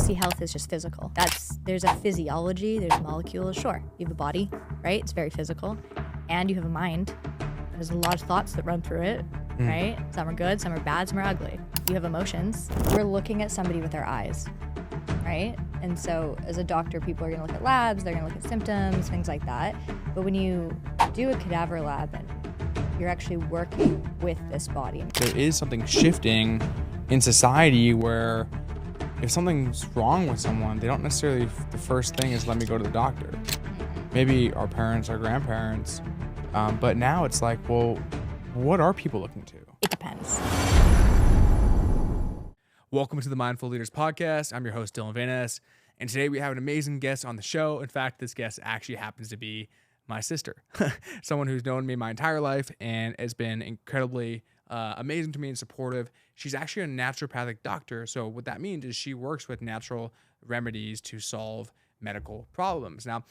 see health as just physical. There's a physiology, there's molecules. Sure, you have a body, right? It's very physical. And you have a mind. There's a lot of thoughts that run through it, right? Some are good, some are bad, some are ugly. You have emotions. We're looking at somebody with our eyes, right? And so as a doctor, people are gonna look at labs, they're gonna look at symptoms, things like that. But when you do a cadaver lab and you're actually working with this body. There is something shifting in society where if something's wrong with someone, they don't necessarily, the first thing is let me go to the doctor. Maybe our parents, our grandparents, but now it's like, well, what are people looking to? It depends. Welcome to the Mindful Leaders Podcast. I'm your host, Dylan Vanas, and today we have an amazing guest on the show. In fact, this guest actually happens to be my sister, someone who's known me my entire life and has been incredibly amazing to me and supportive. She's actually a naturopathic doctor. So what that means is she works with natural remedies to solve medical problems. Now,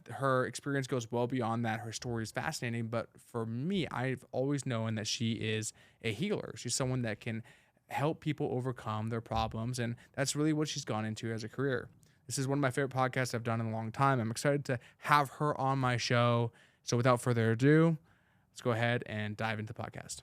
her experience goes well beyond that. Her story is fascinating. But for me, I've always known that she is a healer. She's someone that can help people overcome their problems. And that's really what she's gone into as a career. This is one of my favorite podcasts I've done in a long time. I'm excited to have her on my show. So without further ado, let's go ahead and dive into the podcast.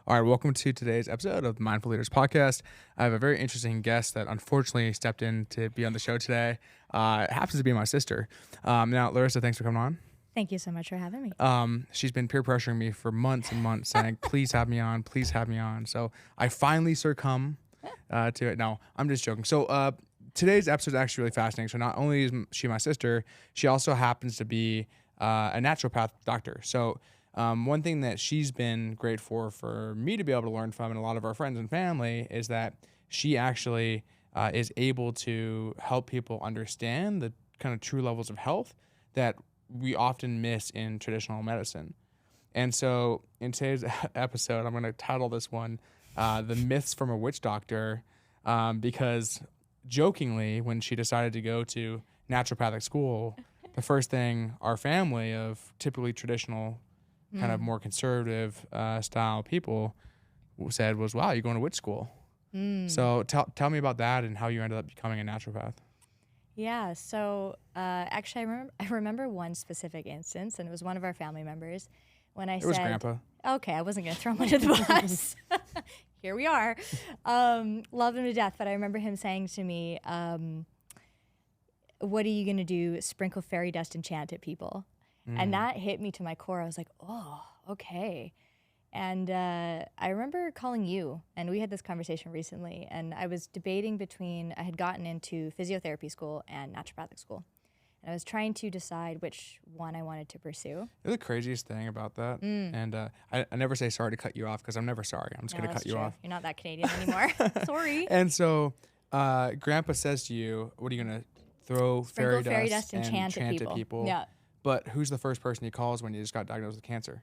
All right, welcome to today's episode of the Mindful Leaders Podcast. I have a very interesting guest that unfortunately stepped in to be on the show today. It happens to be my sister. Now, Larissa, thanks for coming on. Thank you so much for having me. She's been peer pressuring me for months and months saying, please have me on, please have me on. So I finally succumb to it. No, I'm just joking. So today's episode is actually really fascinating. So not only is she my sister, she also happens to be a naturopath doctor. So one thing that she's been great for me to be able to learn from and a lot of our friends and family is that she actually is able to help people understand the kind of true levels of health that we often miss in traditional medicine. And so in today's episode, I'm going to title this one, The Myths from a Witch Doctor, because jokingly, when she decided to go to naturopathic school, the first thing our family of typically traditional, kind of more conservative style people said was, wow, you're going to witch school. So tell me about that and how you ended up becoming a naturopath. Yeah, so actually I remember one specific instance, and it was one of our family members when I said... It was Grandpa. Okay, I wasn't going to throw him under the bus. Here we are. Love him to death, but I remember him saying to me, what are you going to do? Sprinkle fairy dust and chant at people. And that hit me to my core. I was like, oh, okay. And I remember calling you, and we had this conversation recently, and I was debating between, I had gotten into physiotherapy school and naturopathic school. And I was trying to decide which one I wanted to pursue. The craziest thing about that, and I never say sorry to cut you off because I'm never sorry. I'm just going to cut you off. You're not that Canadian anymore. Sorry. And so Grandpa says to you, what are you going to throw Sprinkle fairy dust and chant at people? Yeah. But who's the first person he calls when you just got diagnosed with cancer?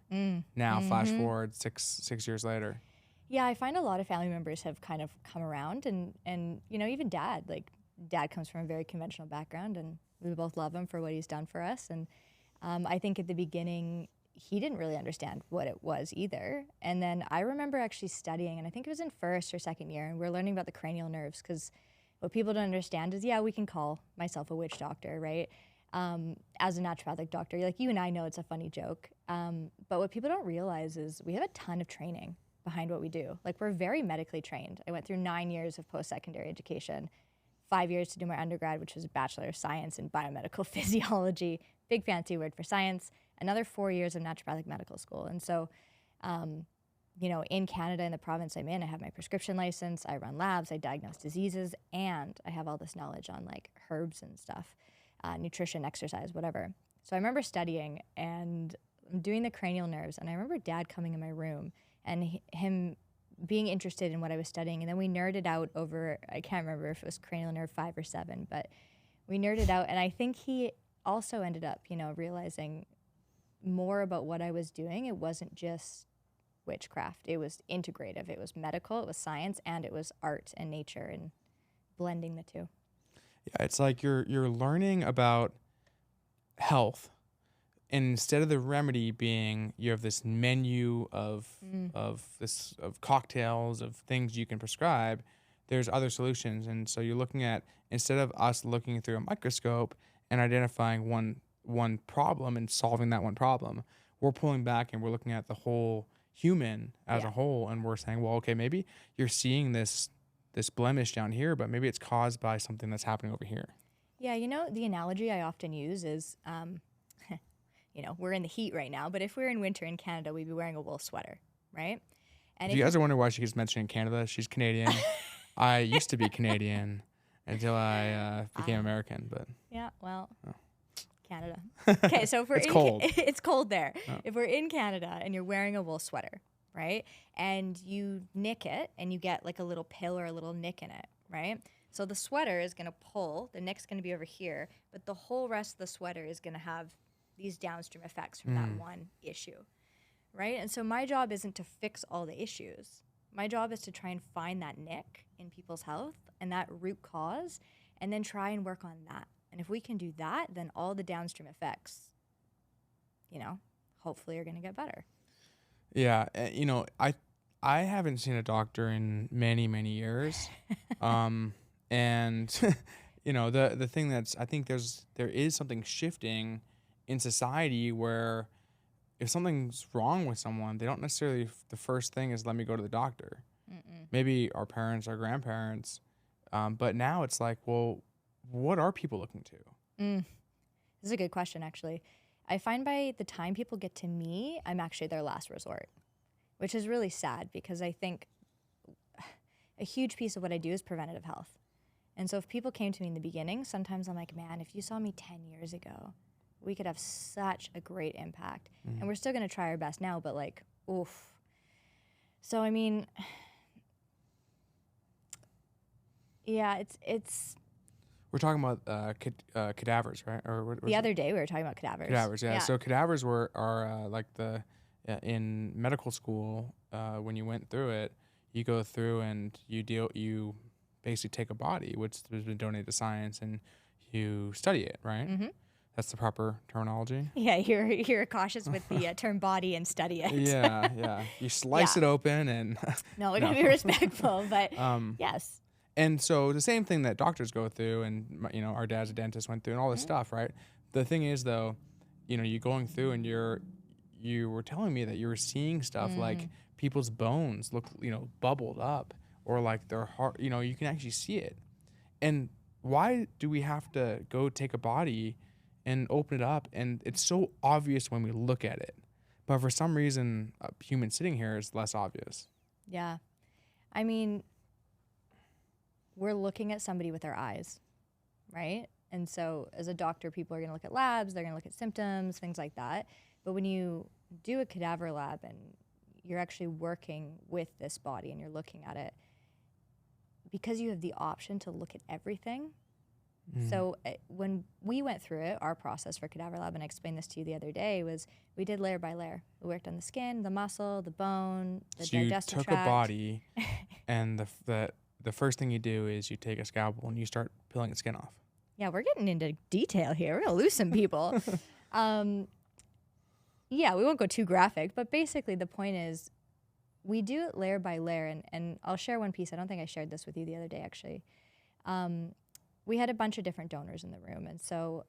Now, flash forward six years later. Yeah, I find a lot of family members have kind of come around, and you know, even Dad. Like, Dad comes from a very conventional background, and we both love him for what he's done for us. And I think at the beginning, he didn't really understand what it was either. And then I remember actually studying, and I think it was in first or second year, and we're learning about the cranial nerves, because what people don't understand is, yeah, we can call myself a witch doctor, right? As a naturopathic doctor, like you and I know it's a funny joke, but what people don't realize is we have a ton of training behind what we do. Like, we're very medically trained. I went through 9 years of post-secondary education, 5 years to do my undergrad, which was a Bachelor of Science in Biomedical Physiology, big fancy word for science, another 4 years of naturopathic medical school. And so, you know, in Canada, in the province I'm in, I have my prescription license, I run labs, I diagnose diseases, and I have all this knowledge on like herbs and stuff. Nutrition, exercise, whatever. So I remember studying and doing the cranial nerves, and I remember Dad coming in my room and him being interested in what I was studying, and then we nerded out over, I can't remember if it was cranial nerve 5 or 7, but we nerded out, and I think he also ended up, you know, realizing more about what I was doing. It wasn't just witchcraft. It was integrative. It was medical, it was science, and it was art and nature, and blending the two. Yeah, it's like you're learning about health, and instead of the remedy being you have this menu of cocktails of things you can prescribe, there's other solutions. And so you're looking at, instead of us looking through a microscope and identifying one problem and solving that one problem, we're pulling back and we're looking at the whole human as Yeah. a whole, and we're saying, well, okay, maybe you're seeing this blemish down here, but maybe it's caused by something that's happening over here. Yeah, the analogy I often use is, we're in the heat right now, but if we were in winter in Canada, we'd be wearing a wool sweater, right? And If you guys are wondering why she keeps mentioning Canada, she's Canadian. I used to be Canadian until I became American, but yeah, well, oh. Canada. Okay, so if we're It's cold. it's cold there. Oh. If we're in Canada and you're wearing a wool sweater, right? And you nick it and you get like a little pill or a little nick in it, right? So the sweater is going to pull, the nick's going to be over here, but the whole rest of the sweater is going to have these downstream effects from that one issue, right? And so my job isn't to fix all the issues. My job is to try and find that nick in people's health and that root cause, and then try and work on that. And if we can do that, then all the downstream effects, hopefully are going to get better. Yeah, I haven't seen a doctor in many, many years. And the thing that's, I think there is something shifting in society where if something's wrong with someone, they don't necessarily, the first thing is let me go to the doctor. Mm-mm. Maybe our parents, our grandparents, but now it's like, well, what are people looking to? This is a good question, actually. I find by the time people get to me, I'm actually their last resort, which is really sad because I think a huge piece of what I do is preventative health. And so if people came to me in the beginning, sometimes I'm like, man, if you saw me 10 years ago, we could have such a great impact. And we're still going to try our best now, but like, oof. So, I mean, yeah, it's We're talking about cadavers, right? Or what the other day we were talking about cadavers. Cadavers, yeah. So cadavers are like in medical school, when you went through it, you go through and you basically take a body which has been donated to science and you study it, right? Mm-hmm. That's the proper terminology. Yeah, you're cautious with the term body and study it. Yeah. You slice it open and no, we're gonna be respectful, but yes. And so the same thing that doctors go through, and our dad's a dentist, went through, and all this stuff, right? The thing is, though, you're going through, and you were telling me that you were seeing stuff like people's bones look, bubbled up, or like their heart, you can actually see it. And why do we have to go take a body and open it up? And it's so obvious when we look at it, but for some reason, a human sitting here is less obvious. Yeah, I mean, we're looking at somebody with our eyes, right? And so as a doctor, people are going to look at labs, they're going to look at symptoms, things like that. But when you do a cadaver lab and you're actually working with this body and you're looking at it, because you have the option to look at everything. So when we went through it, our process for cadaver lab, and I explained this to you the other day, was we did layer by layer. We worked on the skin, the muscle, the bone, the digestive tract. So you took a body and the first thing you do is you take a scalpel and you start peeling the skin off. Yeah, we're getting into detail here. We're going to lose some people. Yeah, we won't go too graphic, but basically the point is we do it layer by layer, and I'll share one piece. I don't think I shared this with you the other day, actually. We had a bunch of different donors in the room, and so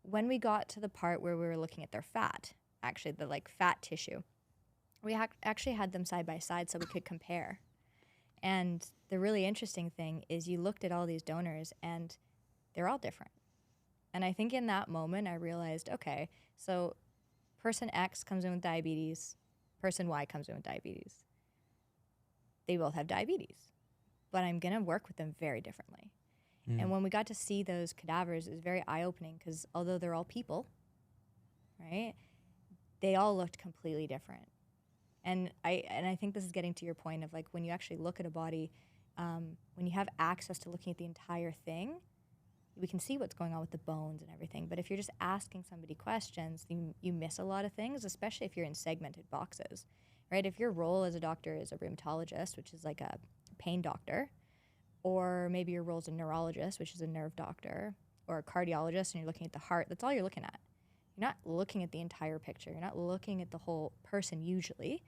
when we got to the part where we were looking at their fat, actually the fat tissue, we actually had them side by side so we could compare. And the really interesting thing is you looked at all these donors and they're all different. And I think in that moment I realized, okay, so person X comes in with diabetes, person Y comes in with diabetes. They both have diabetes, but I'm going to work with them very differently. And when we got to see those cadavers, it was very eye-opening because although they're all people, right, they all looked completely different. And I think this is getting to your point of when you actually look at a body, when you have access to looking at the entire thing, we can see what's going on with the bones and everything. But if you're just asking somebody questions, you miss a lot of things, especially if you're in segmented boxes, right? If your role as a doctor is a rheumatologist, which is like a pain doctor, or maybe your role is a neurologist, which is a nerve doctor, or a cardiologist, and you're looking at the heart, that's all you're looking at. You're not looking at the entire picture. You're not looking at the whole person usually,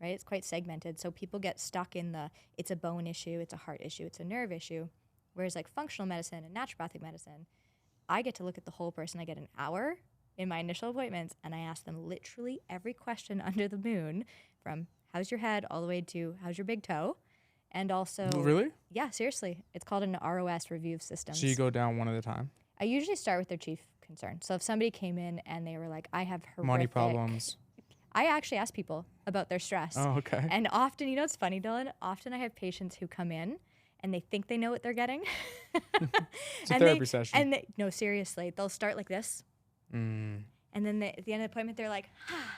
right? It's quite segmented. So people get stuck in it's a bone issue, it's a heart issue, it's a nerve issue. Whereas like functional medicine and naturopathic medicine, I get to look at the whole person. I get an hour in my initial appointments, and I ask them literally every question under the moon, from how's your head all the way to how's your big toe. And also, Really? yeah, seriously, it's called an ROS, review of systems. So you go down one at a time? I usually start with their chief concern. So if somebody came in and they were like, I have horrific Money problems. I actually ask people about their stress. Oh, okay. And often, you know what's funny, Dylan? Often I have patients who come in and they think they know what they're getting. It's a therapy session. No, seriously, they'll start like this. And then at the end of the appointment, they're like,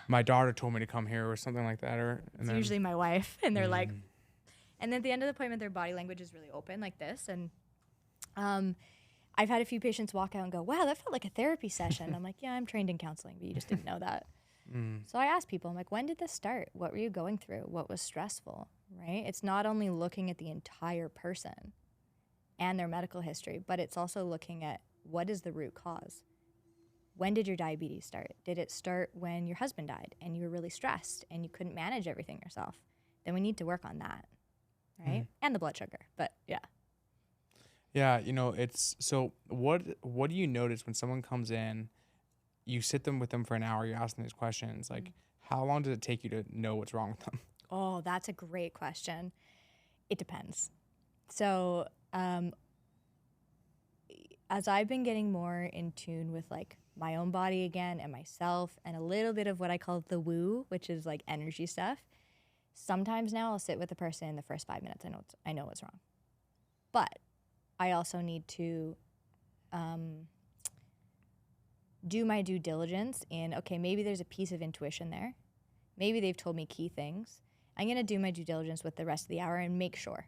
my daughter told me to come here or something like that. It's usually my wife. And they're like, and then at the end of the appointment, their body language is really open like this. And I've had a few patients walk out and go, wow, that felt like a therapy session. I'm like, yeah, I'm trained in counseling, but you just didn't know that. So I ask people, I'm like, when did this start? What were you going through? What was stressful, right? It's not only looking at the entire person and their medical history, but it's also looking at what is the root cause. When did your diabetes start? Did it start when your husband died and you were really stressed and you couldn't manage everything yourself? Then we need to work on that, right? And the blood sugar, but yeah. Yeah, it's so what do you notice when someone comes in, you sit with them for an hour, you're asking these questions, like how long does it take you to know what's wrong with them? Oh, that's a great question. It depends. So as I've been getting more in tune with like my own body again and myself and a little bit of what I call the woo, which is like energy stuff, sometimes now I'll sit with the person in the first 5 minutes. I know what's wrong. But I also need to do my due diligence in, okay, maybe there's a piece of intuition there. Maybe they've told me key things. I'm going to do my due diligence with the rest of the hour and make sure,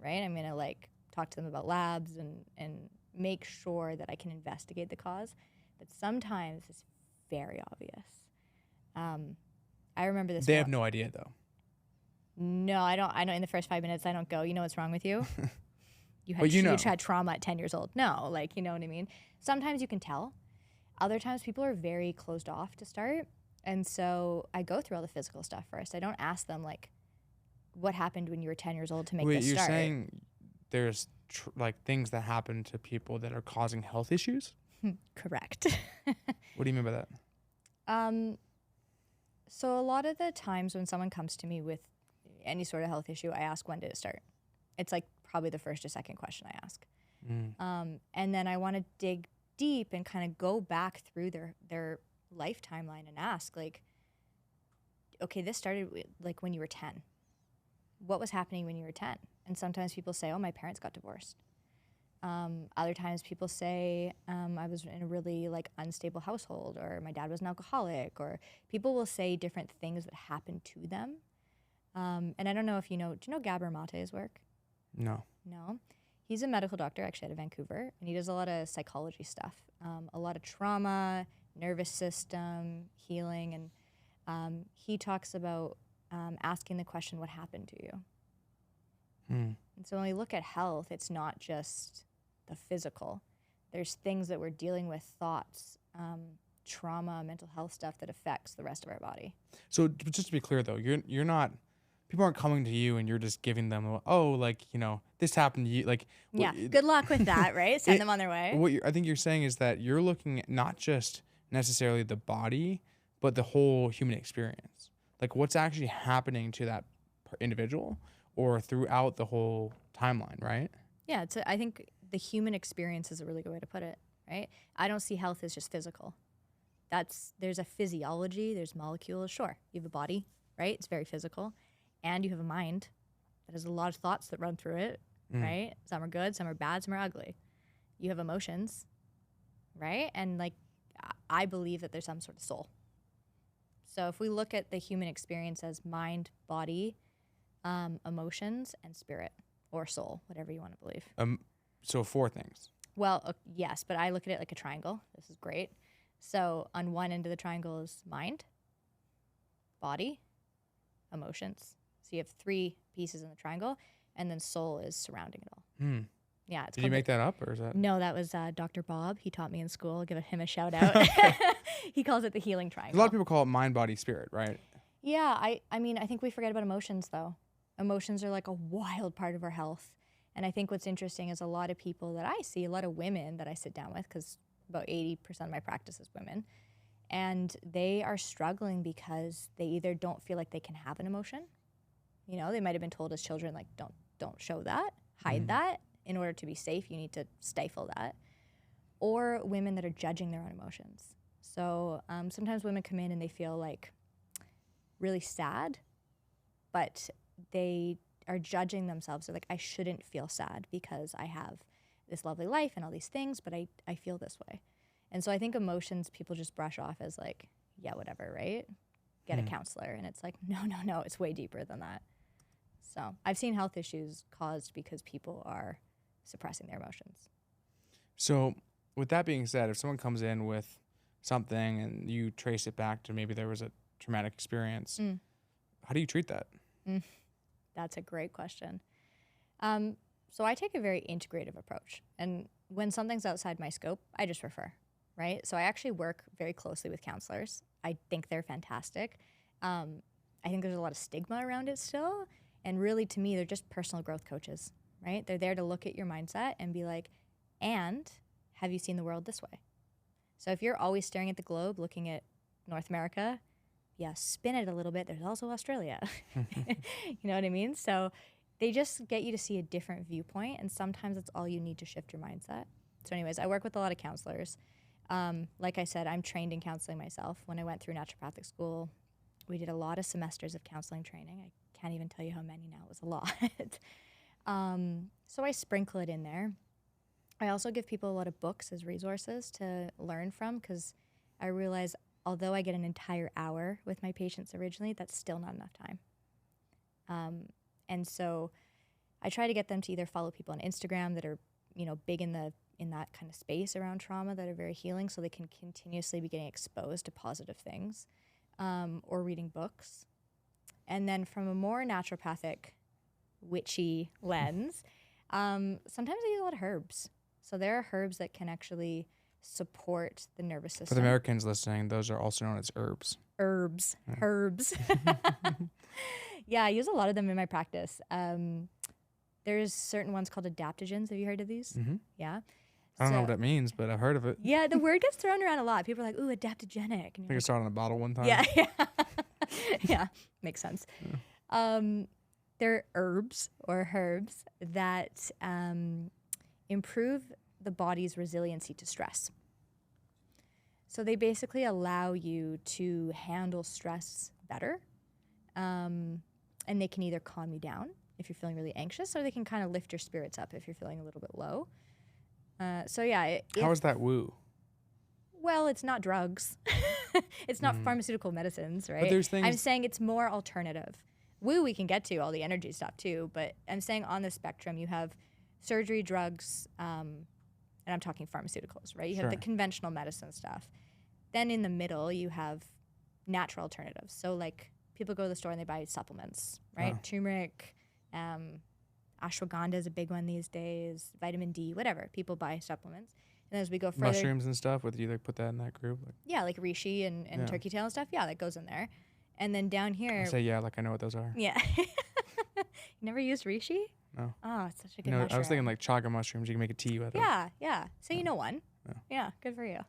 right? I'm going to like talk to them about labs and make sure that I can investigate the cause. But sometimes it's very obvious. I remember this. They have no idea though. No, I don't. I know in the first 5 minutes, I don't go, you know what's wrong with you? You had trauma at 10 years old. No, like, you know what I mean? Sometimes you can tell. Other times people are very closed off to start. And so I go through all the physical stuff first. I don't ask them like, what happened when you were 10 years old to make this start? You're saying there's like things that happen to people that are causing health issues? Correct. What do you mean by that? So a lot of the times when someone comes to me with any sort of health issue, I ask, when did it start? It's like probably the first or second question I ask. And then I want to dig deep and kind of go back through their life timeline and ask, like, okay, this started like when you were 10. What was happening when you were 10? And sometimes people say, oh, my parents got divorced. Other times people say, I was in a really like unstable household, or my dad was an alcoholic, or people will say different things that happened to them. And I don't know if do you know Gabor Mate's work? No. No. He's a medical doctor actually out of Vancouver, and he does a lot of psychology stuff, a lot of trauma, nervous system, healing, and he talks about asking the question, what happened to you? And so when we look at health, it's not just the physical. There's things that we're dealing with, thoughts, trauma, mental health stuff that affects the rest of our body. So just to be clear though, you're not, people aren't coming to you and you're just giving them, oh, like, this happened to you. Like, yeah, good luck with that, right? Send them on their way. What I think you're saying is that you're looking at not just necessarily the body, but the whole human experience. Like what's actually happening to that individual or throughout the whole timeline, right? Yeah, I think the human experience is a really good way to put it, right? I don't see health as just physical. There's a physiology, there's molecules. Sure, you have a body, right? It's very physical. And you have a mind that has a lot of thoughts that run through it, right? Some are good, some are bad, some are ugly. You have emotions, right? And like, I believe that there's some sort of soul. So if we look at the human experience as mind, body, emotions, and spirit, or soul, whatever you want to believe. So 4 things. Well, yes, but I look at it like a triangle. This is great. So on one end of the triangle is mind, body, emotions. So you have 3 pieces in the triangle, and then soul is surrounding it all. Yeah. Did you make that up, or is that? No, that was Dr. Bob. He taught me in school. I'll give him a shout out. He calls it the healing triangle. A lot of people call it mind, body, spirit, right? Yeah, I mean, I think we forget about emotions though. Emotions are like a wild part of our health. And I think what's interesting is a lot of people that I see, a lot of women that I sit down with, because about 80% of my practice is women, and they are struggling because they either don't feel like they can have an emotion. You know, they might have been told as children, like, don't show that, hide that. In order to be safe, you need to stifle that. Or women that are judging their own emotions. So sometimes women come in and they feel like really sad, but they are judging themselves. They're like, I shouldn't feel sad because I have this lovely life and all these things, but I feel this way. And so I think emotions people just brush off as like, yeah, whatever, right? Get a counselor. And it's like, no, it's way deeper than that. So I've seen health issues caused because people are suppressing their emotions. So with that being said, if someone comes in with something and you trace it back to maybe there was a traumatic experience, how do you treat that? That's a great question. So I take a very integrative approach. And when something's outside my scope, I just refer, right? So I actually work very closely with counselors. I think they're fantastic. I think there's a lot of stigma around it still. And really, to me, they're just personal growth coaches, right? They're there to look at your mindset and be like, and have you seen the world this way? So if you're always staring at the globe, looking at North America, yeah, spin it a little bit. There's also Australia. You know what I mean? So they just get you to see a different viewpoint, and sometimes that's all you need to shift your mindset. So anyways, I work with a lot of counselors. Like I said, I'm trained in counseling myself. When I went through naturopathic school, we did a lot of semesters of counseling training. I can't even tell you how many now. It was a lot. So I sprinkle it in there. I also give people a lot of books as resources to learn from, because I realize although I get an entire hour with my patients originally, that's still not enough time. And so I try to get them to either follow people on Instagram that are, big in that kind of space around trauma, that are very healing, so they can continuously be getting exposed to positive things, or reading books. And then from a more naturopathic, witchy lens, sometimes I use a lot of herbs. So there are herbs that can actually support the nervous system. For the Americans listening, those are also known as herbs. Herbs. Yeah, I use a lot of them in my practice. There's certain ones called adaptogens. Have you heard of these? Mm-hmm. Yeah. I don't know what that means, but I've heard of it. Yeah, the word gets thrown around a lot. People are like, ooh, adaptogenic. And I think I saw it on a bottle one time. Yeah. Yeah, makes sense. Yeah. They're herbs that improve the body's resiliency to stress. So they basically allow you to handle stress better. And they can either calm you down if you're feeling really anxious, or they can kind of lift your spirits up if you're feeling a little bit low. So yeah. How is that woo? Well, it's not drugs. It's not pharmaceutical medicines, right? But there's things. I'm saying it's more alternative. Woo, we can get to all the energy stuff too, but I'm saying on the spectrum, you have surgery, drugs, and I'm talking pharmaceuticals, right? You have the conventional medicine stuff. Then in the middle, you have natural alternatives. So like people go to the store and they buy supplements, right? Turmeric, ashwagandha is a big one these days, vitamin D, whatever. People buy supplements. And as we go further, mushrooms and stuff, would you like put that in that group? Yeah, like reishi and turkey tail and stuff. Yeah, that goes in there. And then down here, I say yeah, like I know what those are. Yeah. You never used reishi? No. Oh, it's such a good mushroom. I was thinking like chaga mushrooms. You can make a tea with them. Yeah. So you know one. Yeah, good for you.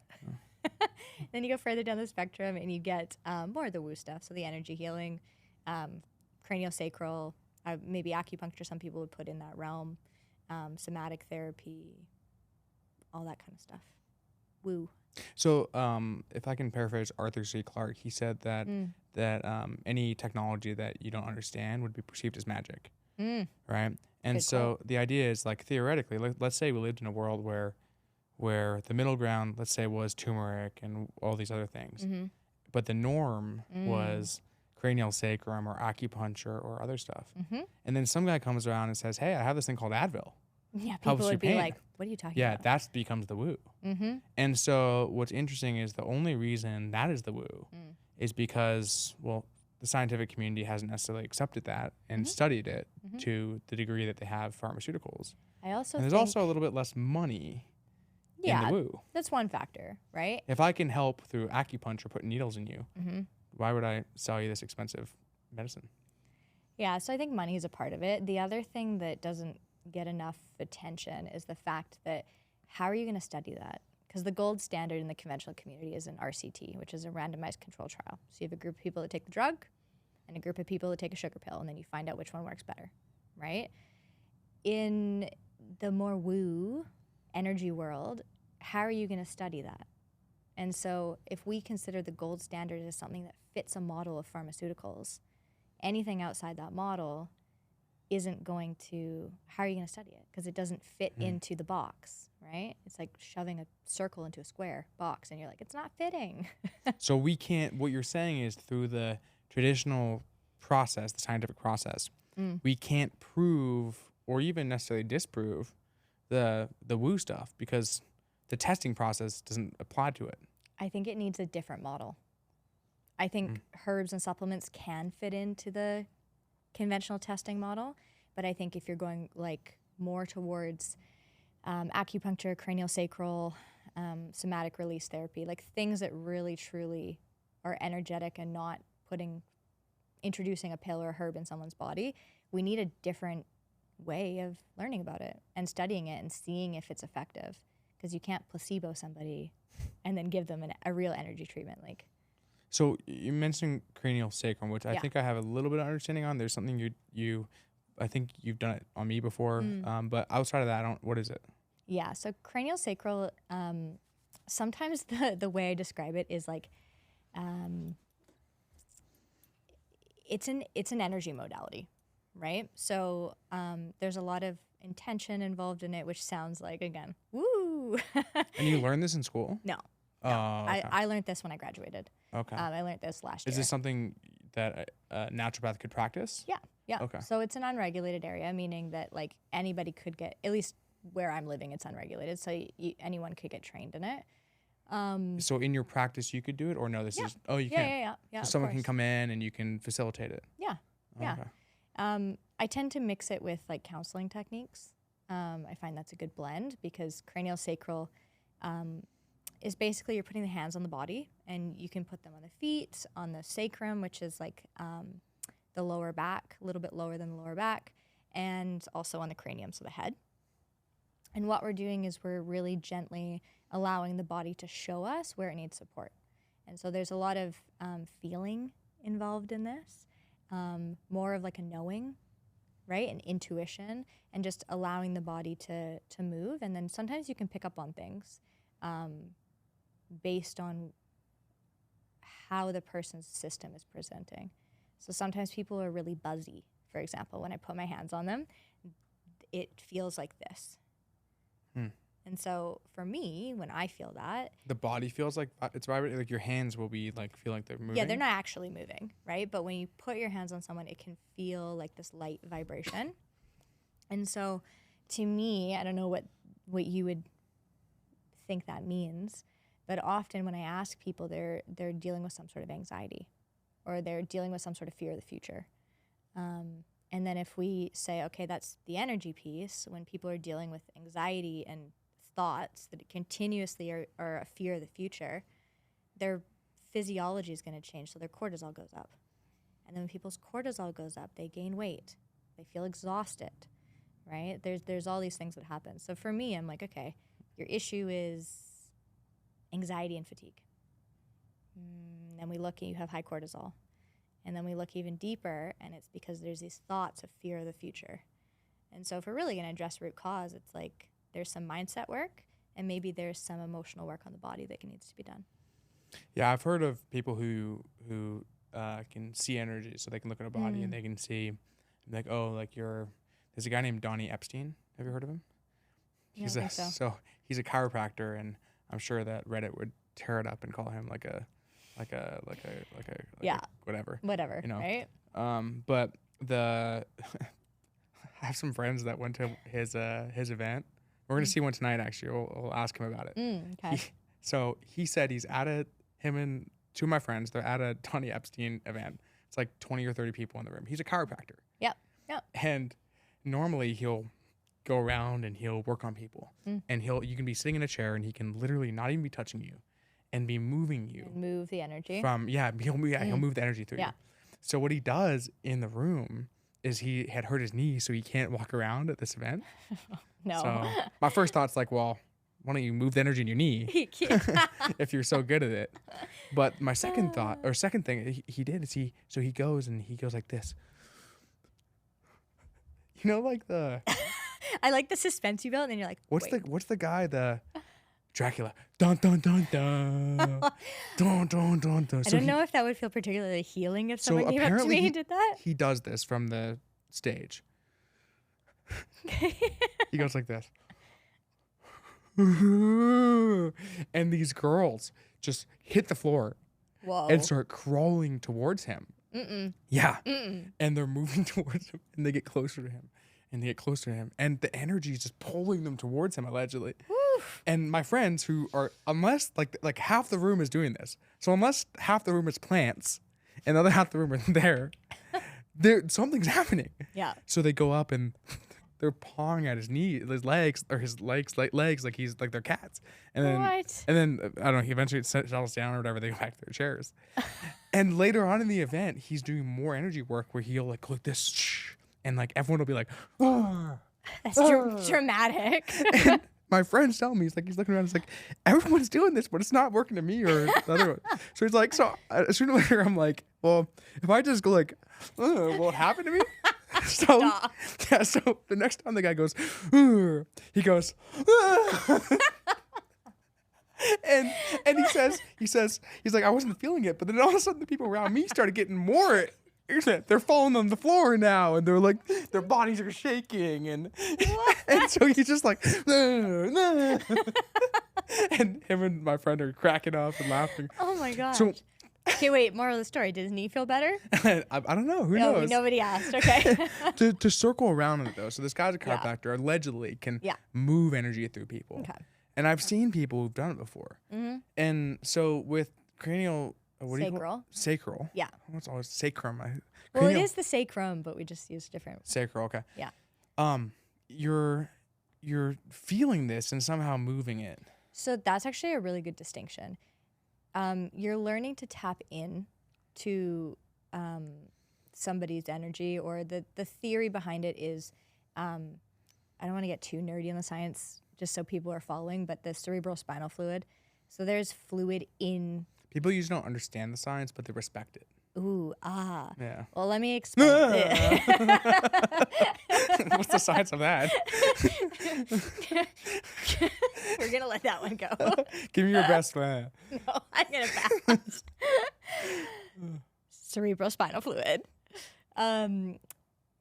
Then you go further down the spectrum and you get more of the woo stuff. So the energy healing, craniosacral, maybe acupuncture, some people would put in that realm, somatic therapy, all that kind of stuff. Woo. So if I can paraphrase Arthur C. Clarke, he said that any technology that you don't understand would be perceived as magic, right? And Good so quote. the idea is, like, theoretically, let's say we lived in a world where the middle ground, let's say, was turmeric and all these other things, but the norm was cranial sacrum or acupuncture or other stuff. And then some guy comes around and says, hey, I have this thing called Advil. Yeah, people would be like, what are you talking about? Yeah, that becomes the woo. And so what's interesting is the only reason that is the woo is because, well, the scientific community hasn't necessarily accepted that and studied it to the degree that they have pharmaceuticals. And there's also a little bit less money in the woo. That's one factor, right? If I can help through acupuncture, put needles in you, why would I sell you this expensive medicine? Yeah, so I think money is a part of it. The other thing that doesn't get enough attention is the fact that how are you going to study that? Because the gold standard in the conventional community is an RCT, which is a randomized control trial. So you have a group of people that take the drug and a group of people that take a sugar pill, and then you find out which one works better, right? In the more woo energy world, how are you going to study that? And so if we consider the gold standard as something that fits a model of pharmaceuticals, anything outside that model isn't going to, how are you going to study it? Because it doesn't fit into the box, right? It's like shoving a circle into a square box and you're like, it's not fitting. So we can't, what you're saying is through the traditional process, the scientific process, we can't prove or even necessarily disprove the woo stuff because the testing process doesn't apply to it. I think it needs a different model. I think herbs and supplements can fit into the conventional testing model, but I think if you're going like more towards acupuncture, craniosacral, somatic release therapy, like things that really truly are energetic and not introducing a pill or a herb in someone's body, we need a different way of learning about it and studying it and seeing if it's effective, because you can't placebo somebody and then give them a real energy treatment. Like, so you mentioned cranial sacrum, which I think I have a little bit of understanding on. There's something I think you've done it on me before, but outside of that, what is it? Yeah, so cranial sacral, sometimes the way I describe it is like, it's an energy modality, right? So there's a lot of intention involved in it, which sounds like, again, woo. And you learned this in school? No. Oh, okay. I learned this when I graduated. Okay. I learned this last year. Is this something that a naturopath could practice? Yeah. Okay. So it's an unregulated area, meaning that like anybody could get, at least where I'm living, it's unregulated. So anyone could get trained in it. So in your practice, you could do it, or no? You can. Yeah. So someone can come in and you can facilitate it. Yeah. Okay. I tend to mix it with like counseling techniques. I find that's a good blend because cranial sacral is basically you're putting the hands on the body, and you can put them on the feet, on the sacrum, which is like the lower back, a little bit lower than the lower back, and also on the cranium, so the head. And what we're doing is we're really gently allowing the body to show us where it needs support. And so there's a lot of feeling involved in this, more of like a knowing, right? An intuition, and just allowing the body to move. And then sometimes you can pick up on things based on how the person's system is presenting. So sometimes people are really buzzy, for example. When I put my hands on them, it feels like this. And so for me, when I feel that, the body feels like it's vibrating. Like your hands will be like feel like they're moving. Yeah, they're not actually moving, right? But when you put your hands on someone, it can feel like this light vibration. And so to me, I don't know what you would think that means, but often when I ask people, they're dealing with some sort of anxiety, or they're dealing with some sort of fear of the future. And then if we say, okay, that's the energy piece, when people are dealing with anxiety and thoughts that continuously are a fear of the future, their physiology is going to change, so their cortisol goes up. And then when people's cortisol goes up, they gain weight. They feel exhausted, right? There's all these things that happen. So for me, I'm like, okay, your issue is anxiety and fatigue. Then we look and you have high cortisol. And then we look even deeper, and it's because there's these thoughts of fear of the future. And so if we're really going to address root cause, it's like there's some mindset work, and maybe there's some emotional work on the body that needs to be done. Yeah, I've heard of people who can see energy, so they can look at a body and they can see, like, oh, like there's a guy named Donnie Epstein. Have you heard of him? I think so. So he's a chiropractor, and I'm sure that Reddit would tear it up and call him like a whatever, you know. Right? But I have some friends that went to his event. We're gonna see one tonight. Actually, we'll ask him about it. Okay. So he said him and two of my friends, they're at a Donnie Epstein event. It's like 20 or 30 people in the room. He's a chiropractor. Yep. And normally he'll go around and he'll work on people, and you can be sitting in a chair and he can literally not even be touching you, and be moving you And move the energy. from, he'll move the energy through you. So what he does in the room is he had hurt his knee, so he can't walk around at this event. No. So my first thought's like, well, why don't you move the energy in your knee if you're so good at it? But my second thing he did is he goes like this. You know, like the I like the suspense you built, and then you're like, what's the guy, the Dracula? Dun dun dun dun. Dun dun dun dun. I don't know if that would feel particularly healing if someone came up to me and did that. He does this from the stage. He goes like this. And these girls just hit the floor. Whoa. And start crawling towards him. Yeah. And they're moving towards him, and they get closer to him, and they get closer to him, and the energy is just pulling them towards him, allegedly. Oof. And my friends who are, unless like half the room is doing this, so unless half the room is plants and the other half the room are there something's happening. Yeah. So they go up and they're pawing at his legs, like he's like they're cats. And then, what? And then I don't know. He eventually settles down or whatever. They go back to their chairs. And later on in the event, he's doing more energy work where he'll like look this, and like everyone will be like, oh. That's dramatic. And my friends tell me, he's looking around. He's like, everyone's doing this, but it's not working to me or the other one. So he's like, sooner or later, I'm like, well, if I just go like, will it happen to me? So yeah, so the next time the guy goes, he goes, and he says, he's like, I wasn't feeling it, but then all of a sudden the people around me started getting more. They're falling on the floor now, and they're like, their bodies are shaking, and so he's just like, and him and my friend are cracking up and laughing. Oh my gosh. So, okay, wait, moral of the story. Did his knee feel better? I don't know. Who knows? Nobody asked. Okay. to circle around on it, though. So this guy's a chiropractor, allegedly can move energy through people. Okay. And I've seen people who've done it before. Mm-hmm. And so with cranial... Sacral. Yeah. What's always sacrum? Well, it is the sacrum, but we just use different. Sacral, okay. Yeah. You're feeling this and somehow moving it. So that's actually a really good distinction. You're learning to tap in to somebody's energy, or the theory behind it is, I don't want to get too nerdy on the science, just so people are following, but the cerebral spinal fluid. So there's fluid in... People usually don't understand the science, but they respect it. Ooh, Yeah. Well, let me explain it. What's the science of that? We're going to let that one go. Give me your best one. No, I'm going to pass. Cerebral spinal fluid.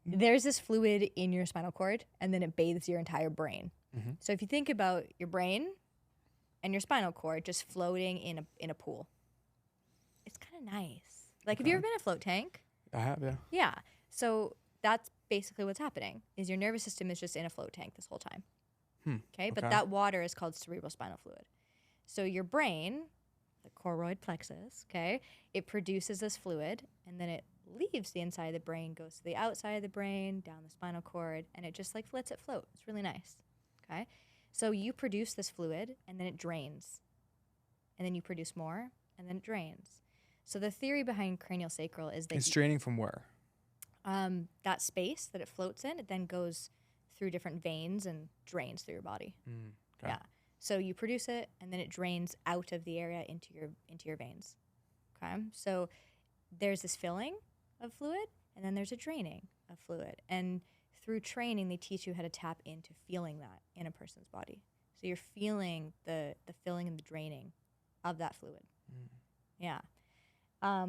There's this fluid in your spinal cord, and then it bathes your entire brain. Mm-hmm. So if you think about your brain and your spinal cord just floating in a pool, it's kind of nice. Like, have you ever been in a float tank? I have, yeah. Yeah. So that's basically what's happening, is your nervous system is just in a float tank this whole time. Okay? But that water is called cerebral spinal fluid. So your brain, the choroid plexus, okay, it produces this fluid, and then it leaves the inside of the brain, goes to the outside of the brain, down the spinal cord, and it just like lets it float. It's really nice. Okay? So you produce this fluid, and then it drains. And then you produce more, and then it drains. So the theory behind cranial sacral is that... It's draining from where? That space that it floats in, it then goes through different veins and drains through your body. Okay. Yeah. So you produce it, and then it drains out of the area into your veins. Okay? So there's this filling of fluid, and then there's a draining of fluid. And through training, they teach you how to tap into feeling that in a person's body. So you're feeling the filling and the draining of that fluid. Yeah. I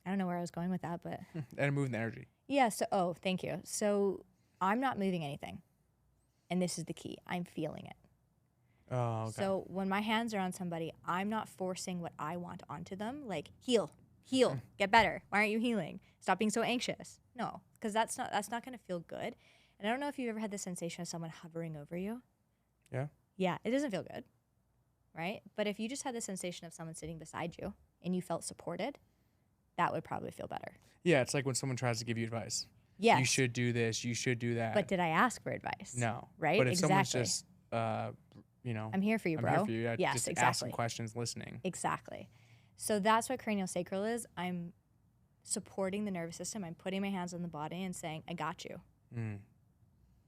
don't know where I was going with that, but... And moving the energy. Yeah, so, thank you. So I'm not moving anything. And this is the key. I'm feeling it. Oh, okay. So when my hands are on somebody, I'm not forcing what I want onto them. Like, heal, get better. Why aren't you healing? Stop being so anxious. No, because that's not going to feel good. And I don't know if you've ever had the sensation of someone hovering over you. Yeah. Yeah, it doesn't feel good, right? But if you just had the sensation of someone sitting beside you and you felt supported, that would probably feel better. Yeah, it's like when someone tries to give you advice. Yes. You should do this, you should do that. But did I ask for advice? No. Right? But if exactly. someone's just you know, I'm here for you, I'm bro. here for you. Yeah, Yes, just exactly. asking questions, listening. Exactly. So that's what craniosacral is. I'm supporting the nervous system. I'm putting my hands on the body and saying, I got you. Mm.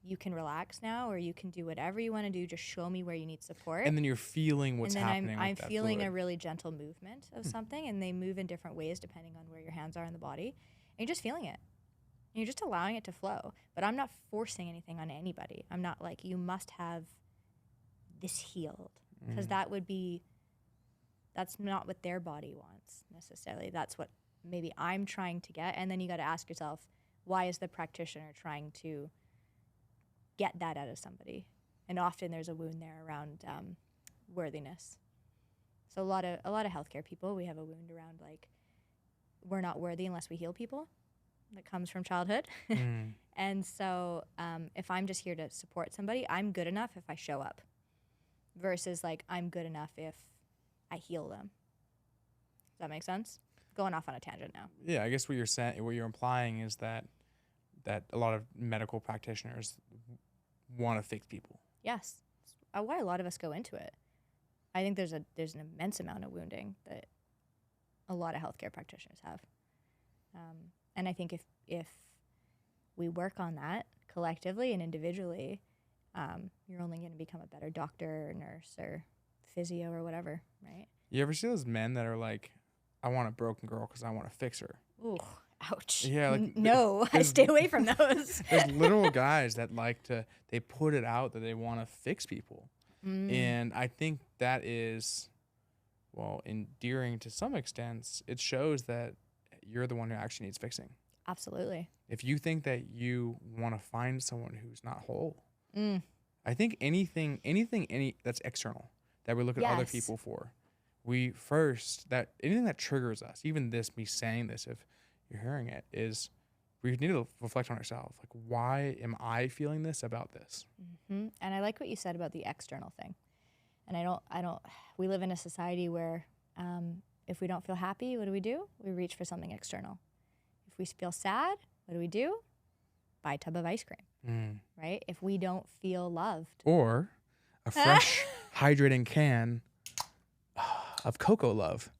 You can relax now, or you can do whatever you want to do. Just show me where you need support. And then you're feeling what's happening. And then I'm with that feeling fluid. a really gentle movement of something, and they move in different ways depending on where your hands are in the body. And you're just feeling it. And you're just allowing it to flow. But I'm not forcing anything on anybody. I'm not like, you must have this healed. Because that's not what their body wants necessarily. That's what maybe I'm trying to get. And then you got to ask yourself, why is the practitioner trying to get that out of somebody? And often there's a wound there around worthiness. So a lot of healthcare people, we have a wound around like, we're not worthy unless we heal people. That comes from childhood. And so if I'm just here to support somebody, I'm good enough if I show up, versus like, I'm good enough if I heal them. Does that make sense? Going off on a tangent now. Yeah, I guess what you're implying is that a lot of medical practitioners want to fix people. Yes. Why a lot of us go into it. I think there's an immense amount of wounding that a lot of healthcare practitioners have. And I think if we work on that collectively and individually, you're only going to become a better doctor or nurse or physio or whatever, right? You ever see those men that are like, I want a broken girl because I want to fix her? Ooh, ouch. Yeah, like no, I stay away from those. There's literal guys that they put it out that they want to fix people. And I think that is, well, endearing to some extent. It shows that you're the one who actually needs fixing. Absolutely. If you think that you want to find someone who's not whole, I think anything that's external that we look at other people for, anything that triggers us, even me saying this, if you're hearing it, is we need to reflect on ourselves. Like, why am I feeling this about this? And I like what you said about the external thing. And we live in a society where if we don't feel happy, what do? We reach for something external. If we feel sad, what do? Buy a tub of ice cream, right? If we don't feel loved. Or a fresh, hydrating can of Cocoa Love,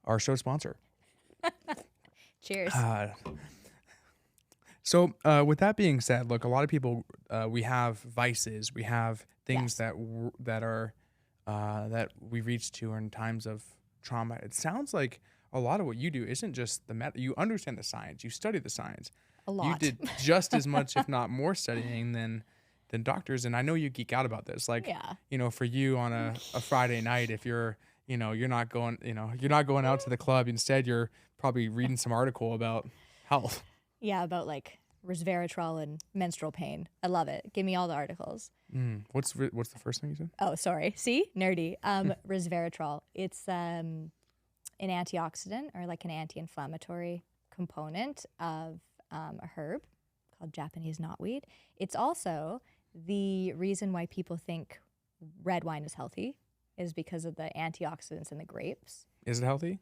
our show sponsor. Cheers. So with that being said, look, a lot of people, we have vices, we have things that we reach to in times of trauma. It sounds like a lot of what you do isn't just you understand the science, you study the science. A lot. You did just as much, if not more, studying than doctors. And I know you geek out about this. Like, for you on a Friday night, if you're not going out to the club, instead you're probably reading some article about health. Yeah, about like resveratrol and menstrual pain. I love it. Give me all the articles. What's the first thing you said? Oh, sorry. See? Nerdy. Resveratrol. It's an antioxidant, or like an anti-inflammatory component of a herb called Japanese knotweed. It's also the reason why people think red wine is healthy, is because of the antioxidants in the grapes. Is it healthy?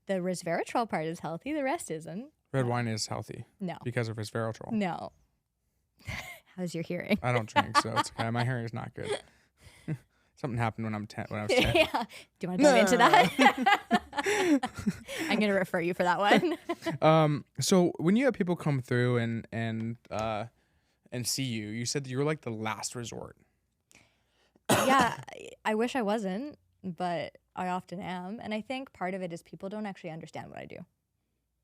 The resveratrol part is healthy. The rest isn't. Red wine is healthy. No. Because of resveratrol. No. How's your hearing? I don't drink, so it's okay. My hearing is not good. Something happened when I was 10. Yeah. Do you want to dive into that? I'm going to refer you for that one. So when you have people come through and see you, you said that you were like the last resort. Yeah, I wish I wasn't, but I often am. And I think part of it is people don't actually understand what I do,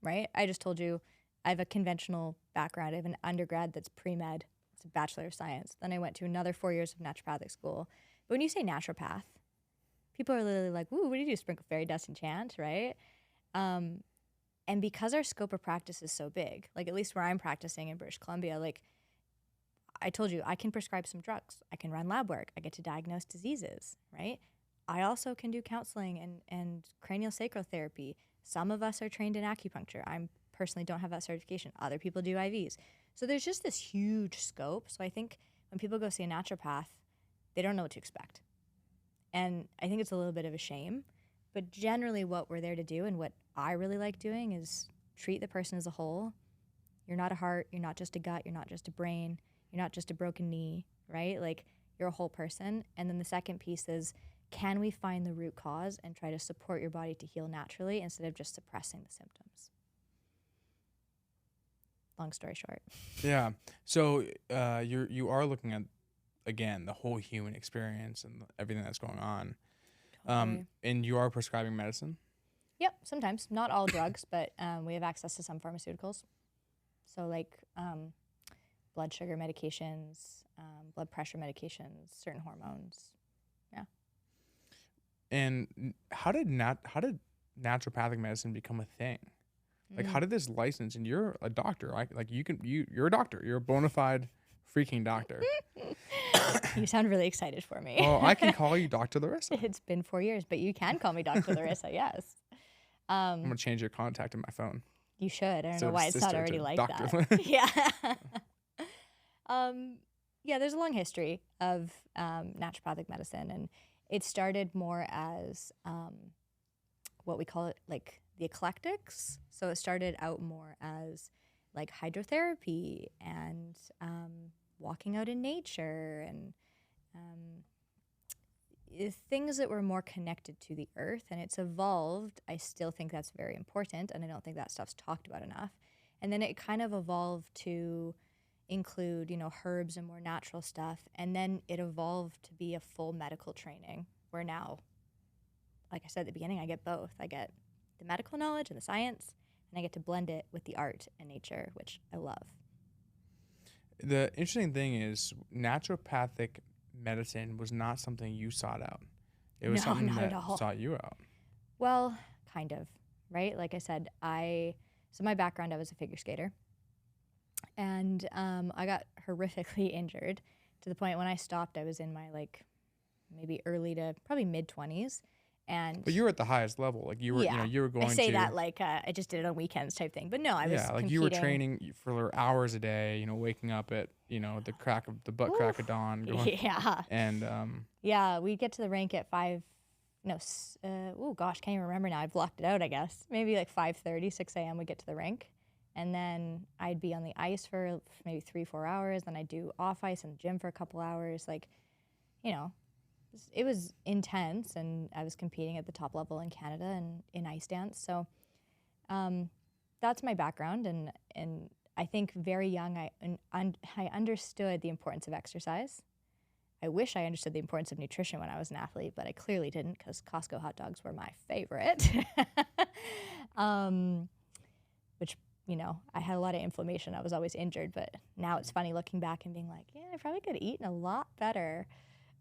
right? I just told you I have a conventional background. I have an undergrad that's pre-med. It's a Bachelor of Science. Then I went to another 4 years of naturopathic school. But when you say naturopath, people are literally like, "Ooh, what do you do? Sprinkle fairy dust and chant," right? And because our scope of practice is so big, like at least where I'm practicing in British Columbia, like I told you, I can prescribe some drugs. I can run lab work. I get to diagnose diseases, right? I also can do counseling and craniosacral therapy. Some of us are trained in acupuncture. I personally don't have that certification. Other people do IVs. So there's just this huge scope. So I think when people go see a naturopath, they don't know what to expect. And I think it's a little bit of a shame. But generally what we're there to do, and what I really like doing, is treat the person as a whole. You're not a heart. You're not just a gut. You're not just a brain. You're not just a broken knee, right? Like, you're a whole person. And then the second piece is, can we find the root cause and try to support your body to heal naturally instead of just suppressing the symptoms? Long story short. Yeah. So you are looking at, again, the whole human experience and everything that's going on. Totally. And you are prescribing medicine? Yep, sometimes. Not all drugs, but we have access to some pharmaceuticals. So like blood sugar medications, blood pressure medications, certain hormones. Yeah. And how did naturopathic medicine become a thing? Like, how did this license? And you're a doctor, right? Like, you're a doctor. You're a bona fide freaking doctor. You sound really excited for me. Well, I can call you Dr. Larissa. It's been 4 years, but you can call me Dr. Larissa, yes. I'm going to change your contact in my phone. You should. I don't So know why it's not sister already to like Dr. that. Yeah. Yeah, there's a long history of naturopathic medicine, and it started more as what we call it, like the eclectics. So it started out more as like hydrotherapy and walking out in nature and things that were more connected to the earth, and it's evolved. I still think that's very important, and I don't think that stuff's talked about enough. And then it kind of evolved to include, you know, herbs and more natural stuff, and then it evolved to be a full medical training where now, like I said at the beginning, I get both. I get the medical knowledge and the science, and I get to blend it with the art and nature, which I love. The interesting thing is naturopathic medicine was not something you sought out. It was No, something not that at all. sought you out. Well, kind of, right? Like I said, so my background, I was a figure skater. And I got horrifically injured to the point when I stopped, I was in my like maybe early to probably mid-20s. And But you were at the highest level. Like you were, yeah, you were going I say to, that like I just did it on weekends type thing. But no, I was yeah, like competing. you were training for hours a day, waking up at, the butt crack of dawn. Going, Yeah. And Yeah, we'd get to the rink at can't even remember now. I've blocked it out, I guess. Maybe like 5:30, 6 a.m. we'd get to the rink. And then I'd be on the ice for maybe 3-4 hours. Then I'd do off ice in the gym for a couple hours. Like, it was intense. And I was competing at the top level in Canada and in ice dance. So that's my background. And I think very young, I understood the importance of exercise. I wish I understood the importance of nutrition when I was an athlete, but I clearly didn't because Costco hot dogs were my favorite. Which, I had a lot of inflammation. I was always injured, but now it's funny looking back and being like, yeah, I probably could have eaten a lot better.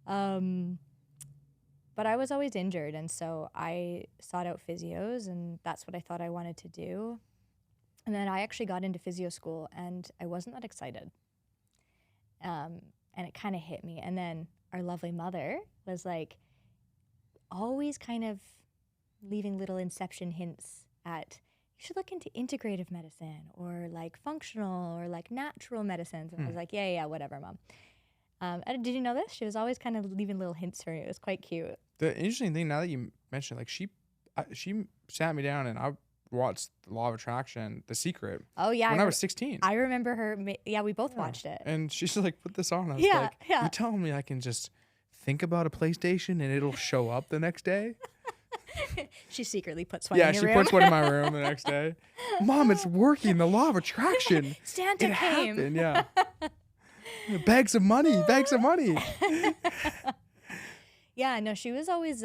But I was always injured, and so I sought out physios, and that's what I thought I wanted to do. And then I actually got into physio school, and I wasn't that excited. And it kind of hit me. And then our lovely mother was like always kind of leaving little inception hints at, you should look into integrative medicine or like functional or like natural medicines. And I was like, yeah, whatever, Mom. And did you know this? She was always kind of leaving little hints for me. It was quite cute. The interesting thing, now that you mentioned, like she sat me down and I watched The Law of Attraction, The Secret. Oh, yeah. When I was 16. I remember her. Yeah, we both watched it. And she's like, put this on. I was Yeah, like, yeah. you telling me I can just think about a PlayStation and it'll show up the next day? She secretly puts one in your she room. puts one in my room the next day. Mom, it's working. The Law of Attraction. Santa it came. happened, yeah. Bags of money. Yeah, no, she was always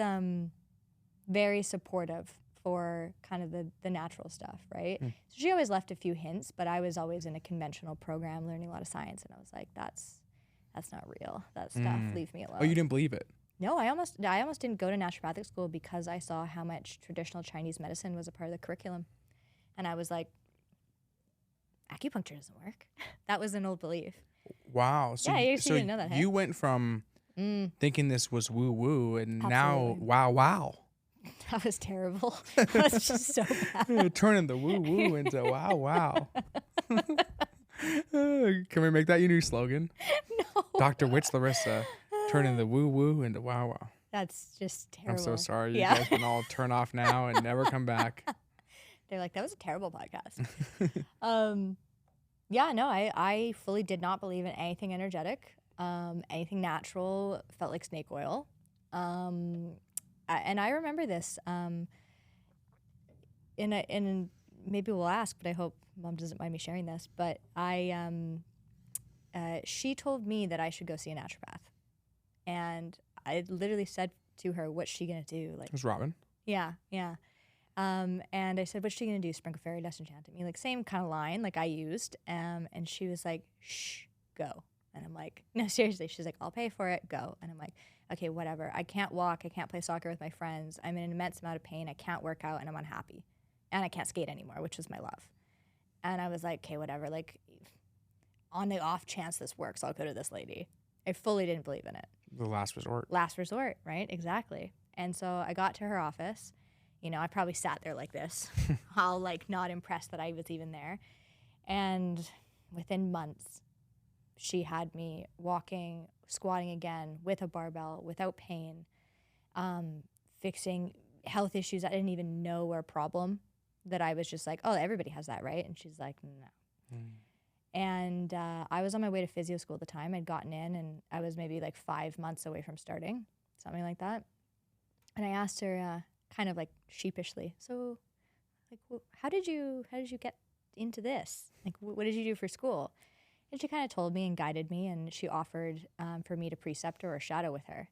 very supportive for kind of the natural stuff, right? So she always left a few hints, but I was always in a conventional program learning a lot of science, and I was like, that's not real. That stuff, leave me alone. Oh, you didn't believe it? No, I almost didn't go to naturopathic school because I saw how much traditional Chinese medicine was a part of the curriculum. And I was like, acupuncture doesn't work. That was an old belief. Wow. So Yeah, you actually didn't know that, hey? You went from thinking this was woo-woo and Absolutely. now, wow. That was terrible. That was just so bad. Turning the woo-woo into wow. Can we make that your new slogan? No. Dr. Witch Larissa, turning the woo-woo into wow. That's just terrible. I'm so sorry. You Yeah. guys can all turn off now and never come back. They're like, that was a terrible podcast. Yeah, no, I fully did not believe in anything energetic. Anything natural felt like snake oil. And I remember this. In maybe we'll ask, but I hope Mom doesn't mind me sharing this. But she told me that I should go see a naturopath, and I literally said to her, "What's she gonna do?" Like, It was Robin. yeah, yeah. And I said, "What's she gonna do? Sprinkle fairy dust enchanted me?" Like same kind of line like I used. And she was like, "Shh, go." And I'm like, "No, seriously." She's like, "I'll pay for it. Go." And I'm like, "Okay, whatever. I can't walk. I can't play soccer with my friends. I'm in an immense amount of pain. I can't work out, and I'm unhappy, and I can't skate anymore, which was my love." And I was like, "Okay, whatever. Like, on the off chance this works, I'll go to this lady." I fully didn't believe in it. The last resort. Last resort, right? Exactly. And so I got to her office. You know, I probably sat there like this, all like not impressed that I was even there. And within months, she had me walking, squatting again with a barbell, without pain, fixing health issues I didn't even know were a problem. That I was just like, "Oh, everybody has that, right?" And she's like, "No." And I was on my way to physio school at the time. I'd gotten in, and I was maybe like 5 months away from starting, something like that. And I asked her, kind of like sheepishly, "So, like, how did you get into this? Like, what did you do for school?" And she kind of told me and guided me, and she offered for me to preceptor or shadow with her.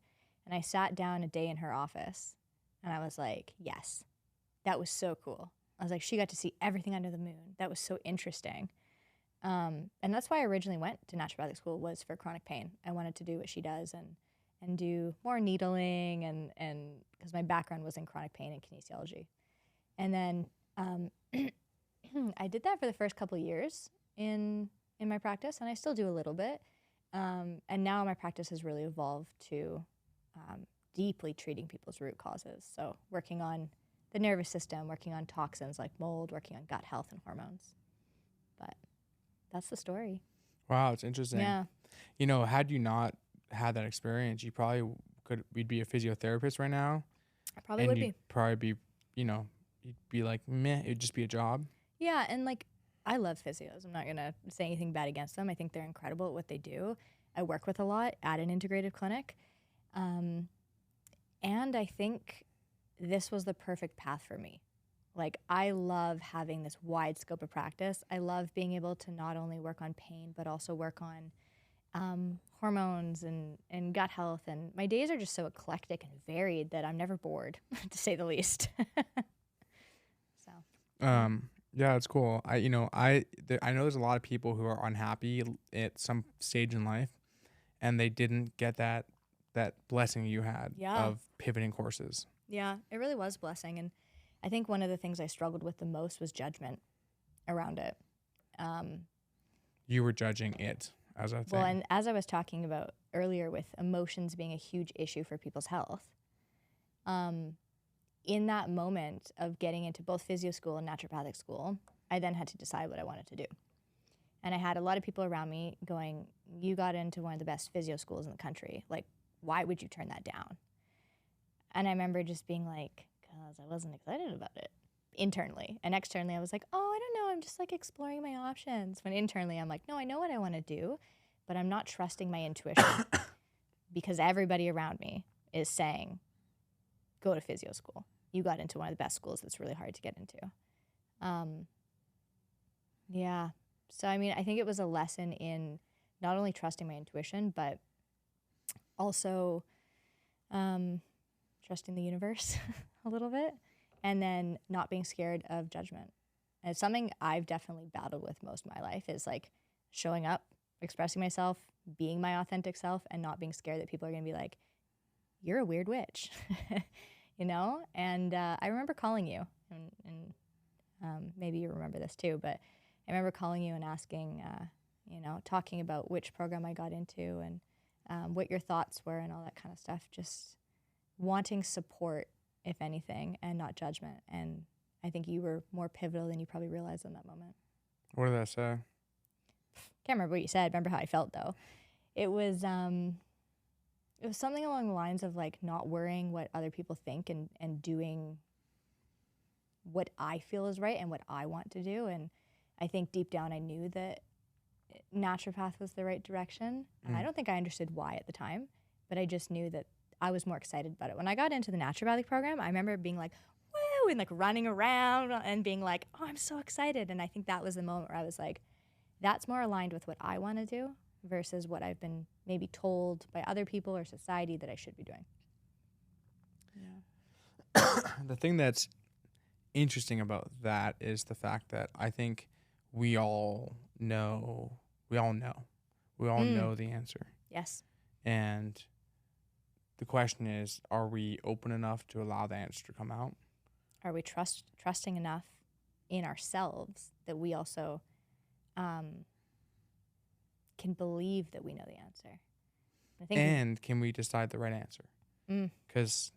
And I sat down a day in her office, and I was like, yes, that was so cool. I was like, she got to see everything under the moon. That was so interesting. And that's why I originally went to naturopathic school, was for chronic pain. I wanted to do what she does and do more needling, and because my background was in chronic pain and kinesiology. And then I did that for the first couple of years in my practice, and I still do a little bit. And now my practice has really evolved to deeply treating people's root causes. So working on the nervous system, working on toxins like mold, working on gut health and hormones. But that's the story. Wow, it's interesting. Yeah. You know, had you not had that experience, you probably we'd be a physiotherapist right now. I probably and would you'd be. probably be, you'd be like, meh, it'd just be a job. Yeah, and like, I love physios. I'm not going to say anything bad against them. I think they're incredible at what they do. I work with a lot at an integrative clinic. And I think this was the perfect path for me. Like, I love having this wide scope of practice. I love being able to not only work on pain, but also work on hormones and gut health. And my days are just so eclectic and varied that I'm never bored, to say the least. So. Yeah, it's cool. I know there's a lot of people who are unhappy at some stage in life, and they didn't get that blessing you had of pivoting courses. Yeah, it really was a blessing. And I think one of the things I struggled with the most was judgment around it. You were judging it as a thing. Well, and as I was talking about earlier with emotions being a huge issue for people's health, in that moment of getting into both physio school and naturopathic school, I then had to decide what I wanted to do. And I had a lot of people around me going, "You got into one of the best physio schools in the country. Like, why would you turn that down?" And I remember just being like, because I wasn't excited about it internally. And externally, I was like, "Oh, I don't know. I'm just like exploring my options." When internally, I'm like, "No, I know what I want to do, but I'm not trusting my intuition because everybody around me is saying, go to physio school. You got into one of the best schools that's really hard to get into." Yeah. So, I mean, I think it was a lesson in not only trusting my intuition, but also trusting the universe a little bit, and then not being scared of judgment. And it's something I've definitely battled with most of my life, is like showing up, expressing myself, being my authentic self, and not being scared that people are going to be like, "You're a weird witch," you know? And I remember calling you, and maybe you remember this too, but I remember calling you and asking, talking about which program I got into and what your thoughts were and all that kind of stuff, just wanting support, if anything, and not judgment. And I think you were more pivotal than you probably realized in that moment. What did I say? Can't remember what you said. Remember how I felt, though. It was something along the lines of like not worrying what other people think and doing what I feel is right and what I want to do. And I think deep down I knew that naturopath was the right direction. I don't think I understood why at the time, but I just knew that I was more excited about it. When I got into the naturopathic program, I remember being like, woo, and like running around and being like, oh, I'm so excited. And I think that was the moment where I was like, that's more aligned with what I want to do versus what I've been maybe told by other people or society that I should be doing. Yeah. The thing that's interesting about that is the fact that I think we all know the answer. Yes. And the question is, are we open enough to allow the answer to come out? Are we trusting enough in ourselves that we also can believe that we know the answer? I think And can we decide the right answer? Because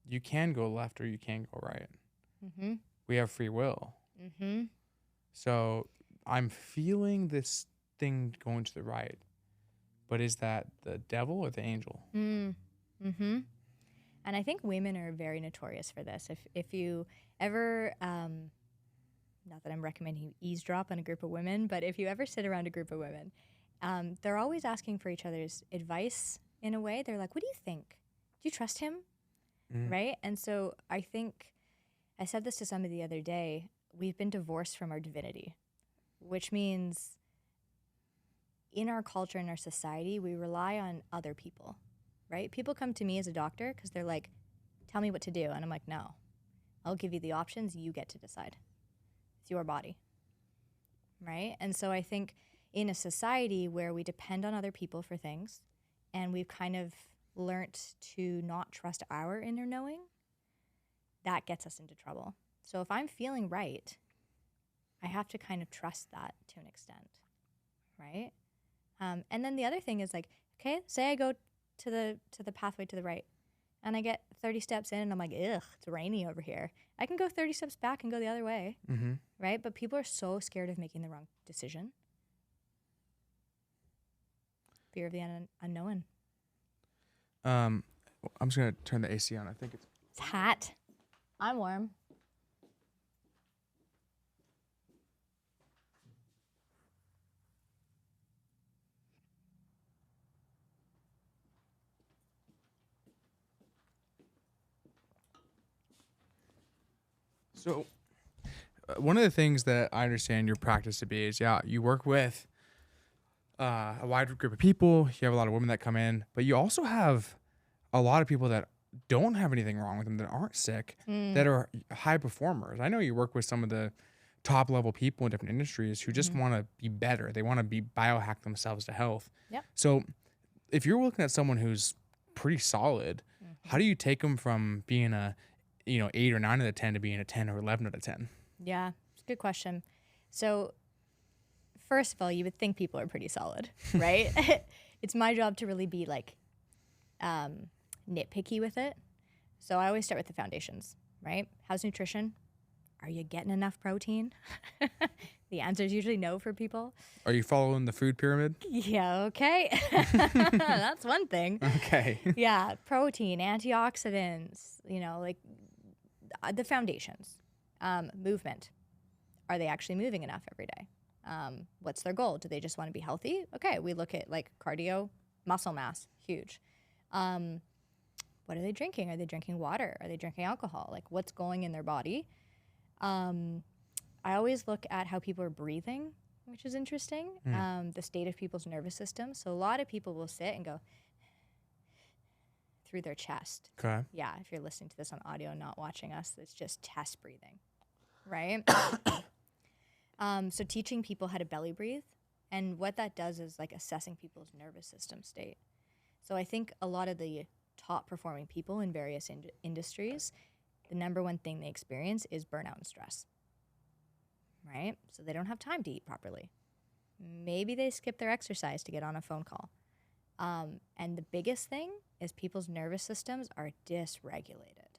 you can go left or you can go right. Mm-hmm. We have free will. Mm-hmm. So I'm feeling this thing going to the right. But is that the devil or the angel? Mm-hmm. And I think women are very notorious for this. If you ever, not that I'm recommending you eavesdrop on a group of women, but if you ever sit around a group of women, they're always asking for each other's advice in a way. They're like, what do you think? Do you trust him? Right? And so I think, I said this to somebody the other day, we've been divorced from our divinity, which means in our culture, in our society, we rely on other people, right? People come to me as a doctor because they're like, tell me what to do. And I'm like, no, I'll give you the options. You get to decide. It's your body, right? And so I think in a society where we depend on other people for things and we've kind of learnt to not trust our inner knowing, that gets us into trouble. So if I'm feeling right, I have to kind of trust that to an extent, right? And then the other thing is like, okay, say I go to the pathway to the right, and I get 30 steps in, and I'm like, ugh, it's rainy over here. I can go 30 steps back and go the other way, right? But people are so scared of making the wrong decision. Fear of the unknown. I'm just gonna turn the AC on. I think It's hot. I'm warm. so. One of the things that I understand your practice to be is, you work with a wide group of people. You have a lot of women that come in, but you also have a lot of people that don't have anything wrong with them, that aren't sick, that are high performers. I know you work with some of the top level people in different industries who just want to be better. They want to be biohack themselves to health. Yep. So if you're looking at someone who's pretty solid, how do you take them from being a 8 or 9 out of 10 to being a 10 or 11 out of 10? Yeah, it's a good question. So first of all, you would think people are pretty solid, right? It's my job to really be like nitpicky with it. So I always start with the foundations, right? How's nutrition? Are you getting enough protein? The answer is usually no for people. Are you following the food pyramid? Yeah, okay. That's one thing. Okay. Yeah, protein, antioxidants, like the foundations. Movement. Are they actually moving enough every day? What's their goal? Do they just want to be healthy? Okay, we look at like cardio, muscle mass, huge. What are they drinking? Are they drinking water? Are they drinking alcohol? Like what's going in their body? I always look at how people are breathing, which is interesting. The state of people's nervous system. So a lot of people will sit and go through their chest. Okay. Yeah, if you're listening to this on audio, not watching us, it's just chest breathing, right? So teaching people how to belly breathe, and what that does is like assessing people's nervous system state. So I think a lot of the top performing people in various industries, the number one thing they experience is burnout and stress, right? So they don't have time to eat properly. Maybe they skip their exercise to get on a phone call. And the biggest thing is people's nervous systems are dysregulated.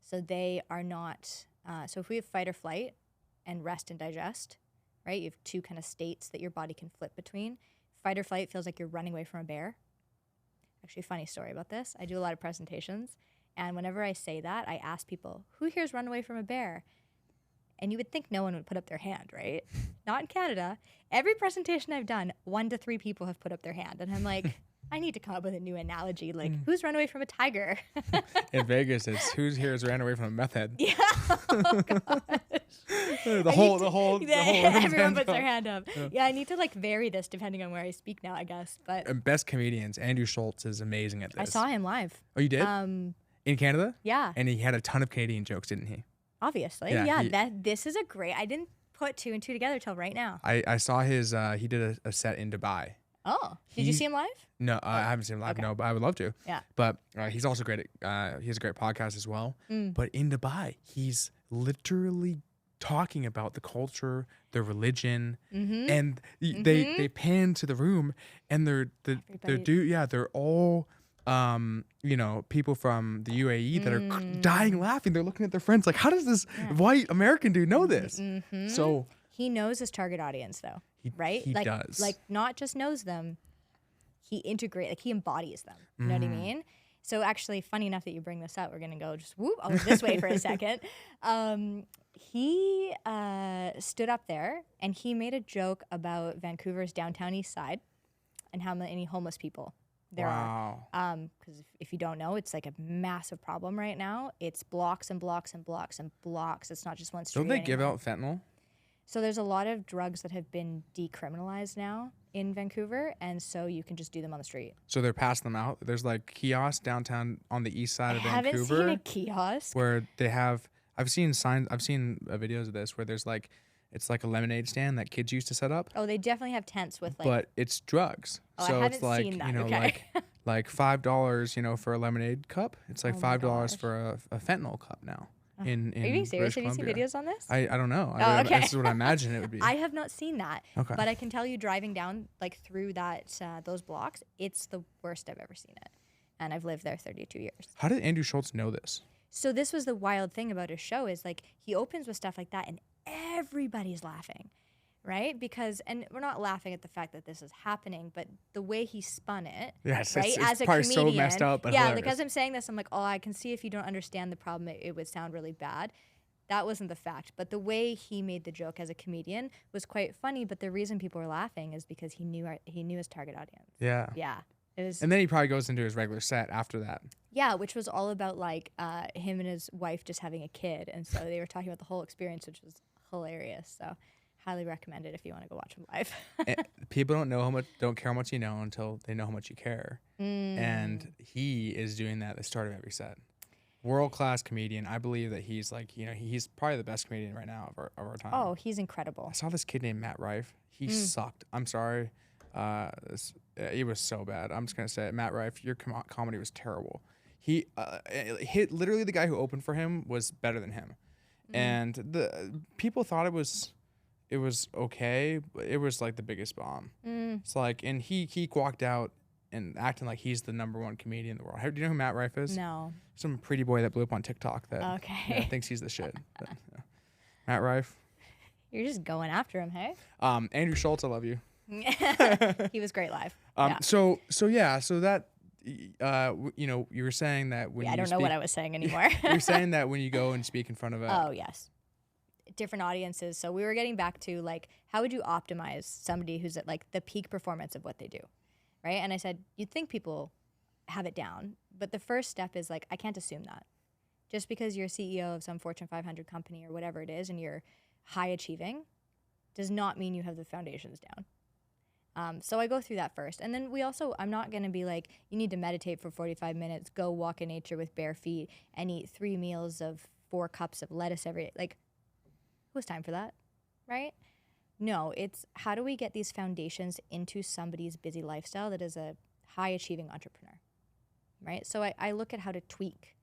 So they are not, so if we have fight or flight and rest and digest, right? You have two kind of states that your body can flip between. Fight or flight feels like you're running away from a bear. Actually, funny story about this. I do a lot of presentations, and whenever I say that, I ask people, who here's run away from a bear? And you would think no one would put up their hand, right? Not in Canada. Every presentation I've done, 1 to 3 people have put up their hand. And I'm like, I need to come up with a new analogy. Like, who's run away from a tiger? In Vegas, it's who's here has ran away from a meth head. Yeah. Oh, gosh. the whole Everyone puts their hand up. Yeah, I need to like vary this depending on where I speak now, I guess. But And best comedians, Andrew Schultz is amazing at this. I saw him live. Oh, you did? In Canada? Yeah. And he had a ton of Canadian jokes, didn't he? Obviously. Yeah, Yeah, this is a great. I didn't put 2 and 2 together till right now. I saw his, he did a set in Dubai. Oh, did you see him live? No, I haven't seen him live, Okay. no, but I would love to. Yeah. But he's also great at, he has a great podcast as well. But in Dubai, he's literally talking about the culture, the religion, and they pan to the room, and they're all people from the UAE that are dying laughing. They're looking at their friends like, how does this white American dude know this? So he knows his target audience though, right? He does. Like not just knows them, he embodies them. You know what I mean? So actually, funny enough that you bring this up, we're gonna go just over this way for a second. He stood up there and he made a joke about Vancouver's downtown east side and how many homeless people there are. Because if you don't know, it's like a massive problem right now. It's blocks and blocks and blocks and blocks. It's not just one street. Don't they give out fentanyl? So there's a lot of drugs that have been decriminalized now in Vancouver, and so you can just do them on the street. So they're passing them out. There's like kiosks downtown on the east side of I Vancouver. haven't seen a kiosk. Where they have, I've seen videos of this where there's like, it's like a lemonade stand that kids used to set up. Oh, they definitely have tents with like. But it's drugs. Oh, So I haven't it's like, seen that. you know, Okay. like $5, for a lemonade cup. It's like Oh my $5 gosh. for a fentanyl cup now. Are you being serious? Have you seen videos on this? I don't know. Okay. This is what I imagine it would be. I have not seen that. Okay. But I can tell you, driving down like through that those blocks, it's the worst I've ever seen it. And I've lived there 32 years. How did Andrew Schultz know this? So this was the wild thing about his show is like he opens with stuff like that and everybody's laughing, right? Because, and we're not laughing at the fact that this is happening, but the way he spun it, Yes, right? it's As a probably comedian, so messed up, but yeah, hilarious. like as I'm saying this, I'm like, oh, I can see if you don't understand the problem, it would sound really bad. That wasn't the fact, but the way he made the joke as a comedian was quite funny. But the reason people were laughing is because he knew his target audience. Yeah. Yeah, it was. And then he probably goes into his regular set after that. Yeah, which was all about like him and his wife just having a kid, and so they were talking about the whole experience, which was hilarious. So, highly recommend it if you want to go watch him live. And people don't care how much you know until they know how much you care. And he is doing that at the start of every set. World-class comedian. I believe that he's like, he's probably the best comedian right now of our time. Oh, he's incredible. I saw this kid named Matt Rife. He sucked. I'm sorry. He was so bad. I'm just going to say it. Matt Rife, your comedy was terrible. He hit literally the guy who opened for him was better than him. And the people thought it was okay, but it was like the biggest bomb. It's like, and he walked out and acting like he's the #1 comedian in the world. Do you know who Matt Rife is? No. Some pretty boy that blew up on TikTok that Okay. thinks he's the shit. But, yeah. Matt Rife. You're just going after him, hey? Andrew Schultz, I love you. He was great live. So that you were saying that when I don't know what I was saying anymore. you're saying that when you go and speak in front of Oh, yes. Different audiences. So we were getting back to like, how would you optimize somebody who's at like the peak performance of what they do, right? And I said, you'd think people have it down, but the first step is like, I can't assume that. Just because you're CEO of some Fortune 500 company or whatever it is and you're high achieving does not mean you have the foundations down. So I go through that first. And then I'm not going to be like, you need to meditate for 45 minutes, go walk in nature with bare feet and eat 3 meals of 4 cups of lettuce every day. Like, who has time for that, right? No, it's how do we get these foundations into somebody's busy lifestyle that is a high achieving entrepreneur, right? So I look at how to tweak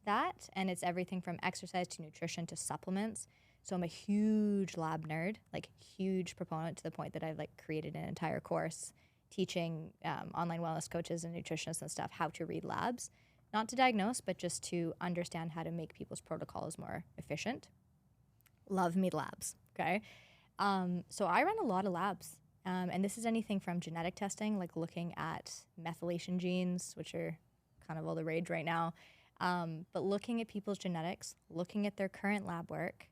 that, and it's everything from exercise to nutrition to supplements. So I'm a huge lab nerd, like huge proponent to the point that I've like created an entire course teaching online wellness coaches and nutritionists and stuff how to read labs, not to diagnose, but just to understand how to make people's protocols more efficient. Love me labs, okay? So I run a lot of labs, and this is anything from genetic testing, like looking at methylation genes, which are kind of all the rage right now, but looking at people's genetics, looking at their current lab work,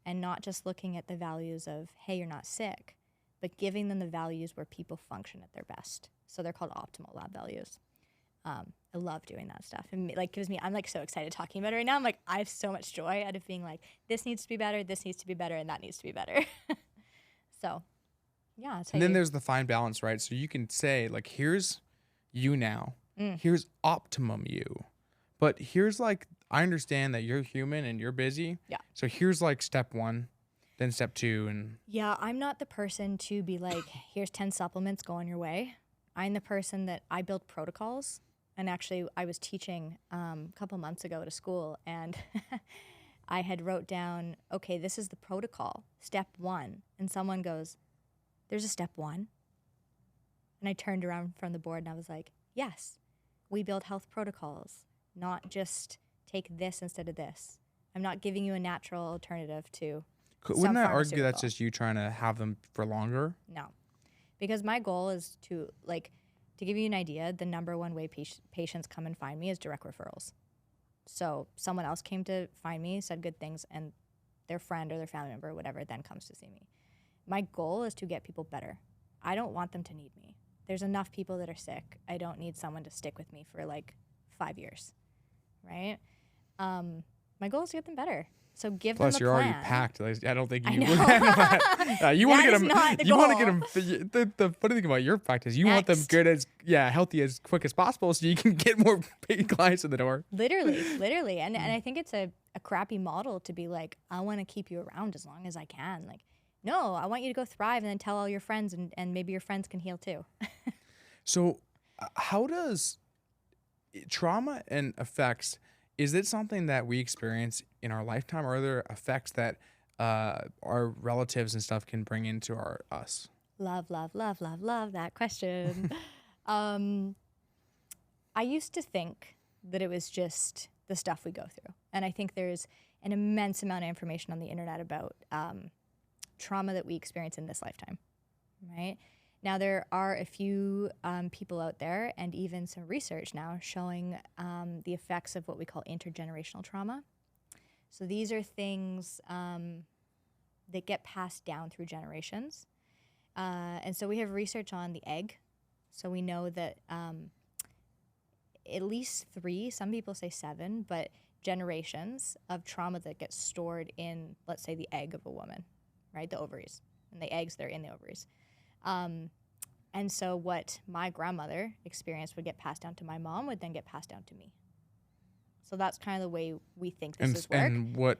and not just looking at the values of, hey, you're not sick, but giving them the values where people function at their best. So they're called optimal lab values. I love doing that stuff. And like gives me, I'm like so excited talking about it right now. I'm like, I have so much joy out of being like, this needs to be better, this needs to be better, and that needs to be better. So yeah. And then there's the fine balance, right? So you can say like, here's you now, here's optimum you, but here's like, I understand that you're human and you're busy. Yeah. So here's like step 1, then step 2, and yeah, I'm not the person to be like, here's 10 supplements, go on your way. I'm the person that I build protocols. And actually, I was teaching a couple months ago at a school, and I had wrote down, okay, this is the protocol, step 1. And someone goes, there's a step 1? And I turned around from the board and I was like, yes, we build health protocols, not just take this instead of this. I'm not giving you a natural alternative to wouldn't I argue that's just you trying to have them for longer? No, because my goal is to give you an idea, the number one way patients come and find me is direct referrals. So someone else came to find me, said good things, and their friend or their family member or whatever then comes to see me. My goal is to get people better. I don't want them to need me. There's enough people that are sick. I don't need someone to stick with me for like 5 years, right? My goal is to get them better. So give them a plan. Plus, you're already packed. Like, I don't think you. You want to get them. You want to get them. The funny thing about your practice, you want them good healthy as quick as possible, so you can get more paid clients in the door. Literally, and I think it's a crappy model to be like, I want to keep you around as long as I can. Like, no, I want you to go thrive and then tell all your friends, and maybe your friends can heal too. So, how does trauma and effects? Is it something that we experience in our lifetime, or are there effects that our relatives and stuff can bring into us? Love that question. I used to think that it was just the stuff we go through. And I think there's an immense amount of information on the internet about trauma that we experience in this lifetime, right? Now, there are a few people out there and even some research now showing the effects of what we call intergenerational trauma. So these are things that get passed down through generations. And so we have research on the egg. So we know that at least 3, some people say 7, but generations of trauma that gets stored in, let's say, the egg of a woman, right? The ovaries. And the eggs that are in the ovaries. And so what my grandmother experienced would get passed down to my mom, would then get passed down to me. So that's kind of the way we think this is work. And what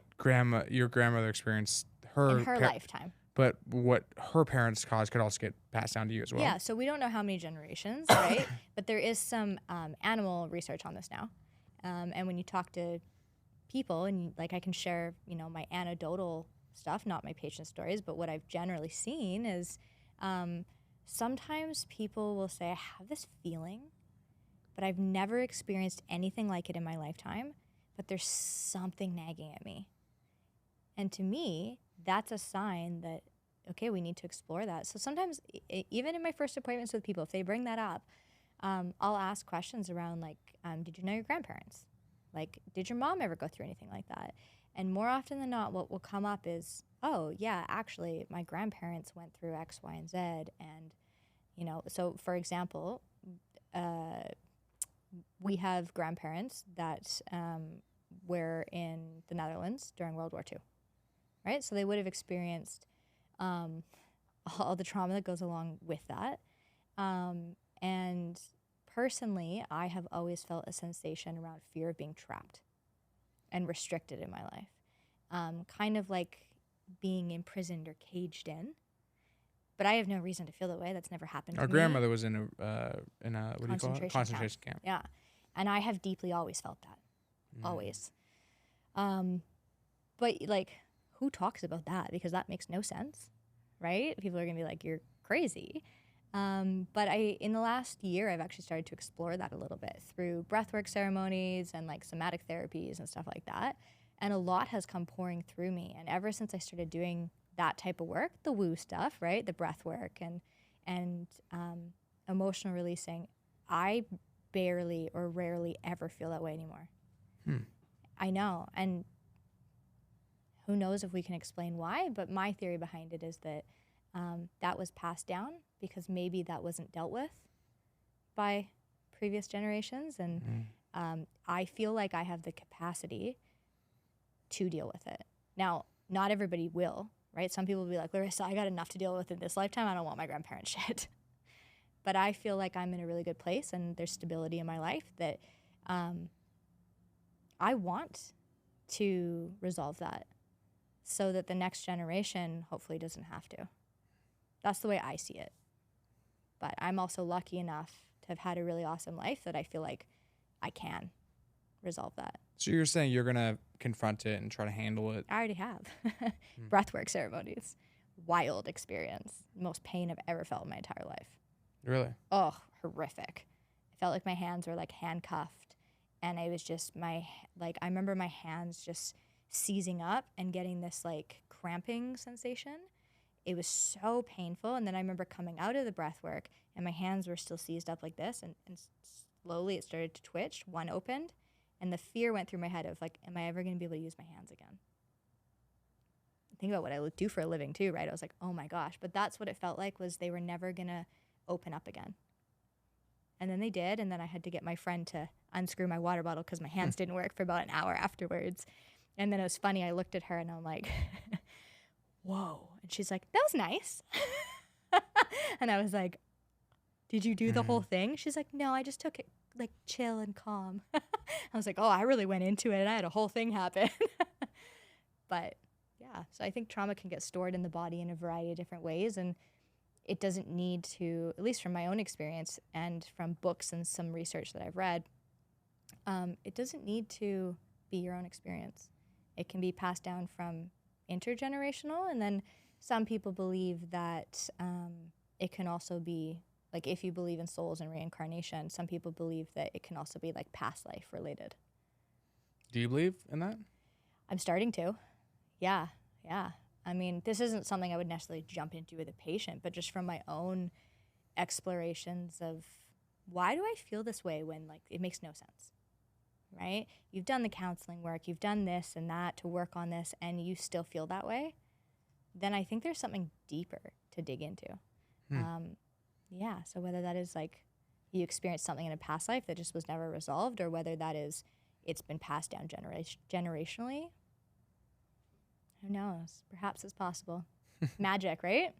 your grandmother experienced in her lifetime. But what her parents caused could also get passed down to you as well. Yeah, so we don't know how many generations, right? But there is some animal research on this now. And when you talk to people, and I can share, my anecdotal stuff, not my patient stories, but what I've generally seen is sometimes people will say, I have this feeling, but I've never experienced anything like it in my lifetime, but there's something nagging at me. And to me, that's a sign that, okay, we need to explore that. So sometimes, even in my first appointments with people, if they bring that up, I'll ask questions around did you know your grandparents? Did your mom ever go through anything like that? And more often than not, what will come up is, oh, yeah, actually, my grandparents went through X, Y, and Z. And, so for example, we have grandparents that were in the Netherlands during World War II, right? So they would have experienced all the trauma that goes along with that. And personally, I have always felt a sensation around fear of being trapped and restricted in my life, kind of like being imprisoned or caged in. But I have no reason to feel that way. That's never happened to me. Our grandmother was in a what do you call it? Concentration camp. Yeah, and I have deeply always felt that, always. But who talks about that? Because that makes no sense, right? People are gonna be like, you're crazy. But in the last year, I've actually started to explore that a little bit through breathwork ceremonies and somatic therapies and stuff like that. And a lot has come pouring through me. And ever since I started doing that type of work, the woo stuff, right? The breath work and emotional releasing, I barely or rarely ever feel that way anymore. I know. And who knows if we can explain why, but my theory behind it is that that was passed down because maybe that wasn't dealt with by previous generations. And I feel like I have the capacity to deal with it. Now, not everybody will, right? Some people will be like, Larissa, I got enough to deal with in this lifetime. I don't want my grandparents' shit. But I feel like I'm in a really good place and there's stability in my life that I want to resolve that so that the next generation hopefully doesn't have to. That's the way I see it. But I'm also lucky enough to have had a really awesome life that I feel like I can resolve that. So you're saying you're going to confront it and try to handle it? I already have. Breathwork ceremonies. Wild experience. Most pain I've ever felt in my entire life. Really? Oh, horrific. I felt like my hands were like handcuffed. And it was just I remember my hands just seizing up and getting this like cramping sensation. It was so painful. And then I remember coming out of the breath work and my hands were still seized up like this. And slowly it started to twitch. One opened. And the fear went through my head of like, am I ever going to be able to use my hands again? Think about what I do for a living too, right? I was like, oh my gosh. But that's what it felt like, was they were never going to open up again. And then they did. And then I had to get my friend to unscrew my water bottle because my hands didn't work for about an hour afterwards. And then it was funny. I looked at her and I'm like, whoa. And she's like, that was nice. And I was like, did you do the whole thing? She's like, no, I just took it like chill and calm. I was like, oh, I really went into it and I had a whole thing happen. But yeah, so I think trauma can get stored in the body in a variety of different ways. And it doesn't need to, at least from my own experience and from books and some research that I've read, it doesn't need to be your own experience. It can be passed down from intergenerational. And then some people believe that it can also be, like if you believe in souls and reincarnation, some people believe that it can also be like past life related. Do you believe in that? I'm starting to. Yeah. I mean, this isn't something I would necessarily jump into with a patient, but just from my own explorations of why do I feel this way when like it makes no sense, right? You've done the counseling work, you've done this and that to work on this, and you still feel that way, then I think there's something deeper to dig into. Yeah, so whether that is like you experienced something in a past life that just was never resolved, or whether that is it's been passed down generationally, who knows? Perhaps it's possible. Magic, right?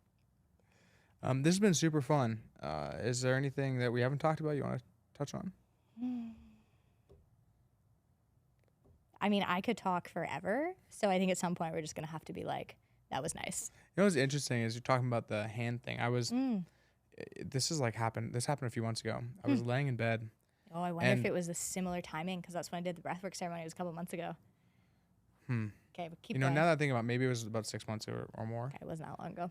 This has been super fun. Is there anything that we haven't talked about you want to touch on? I mean, I could talk forever. So I think at some point we're just going to have to be like, that was nice. You know what's interesting is you're talking about the hand thing. I was, this happened a few months ago. I was laying in bed. Oh, I wonder if it was a similar timing, because that's when I did the breathwork ceremony. It was a couple months ago. Okay, but keep going. Now that I think about it, maybe it was about 6 months or more. Okay, it wasn't that long ago.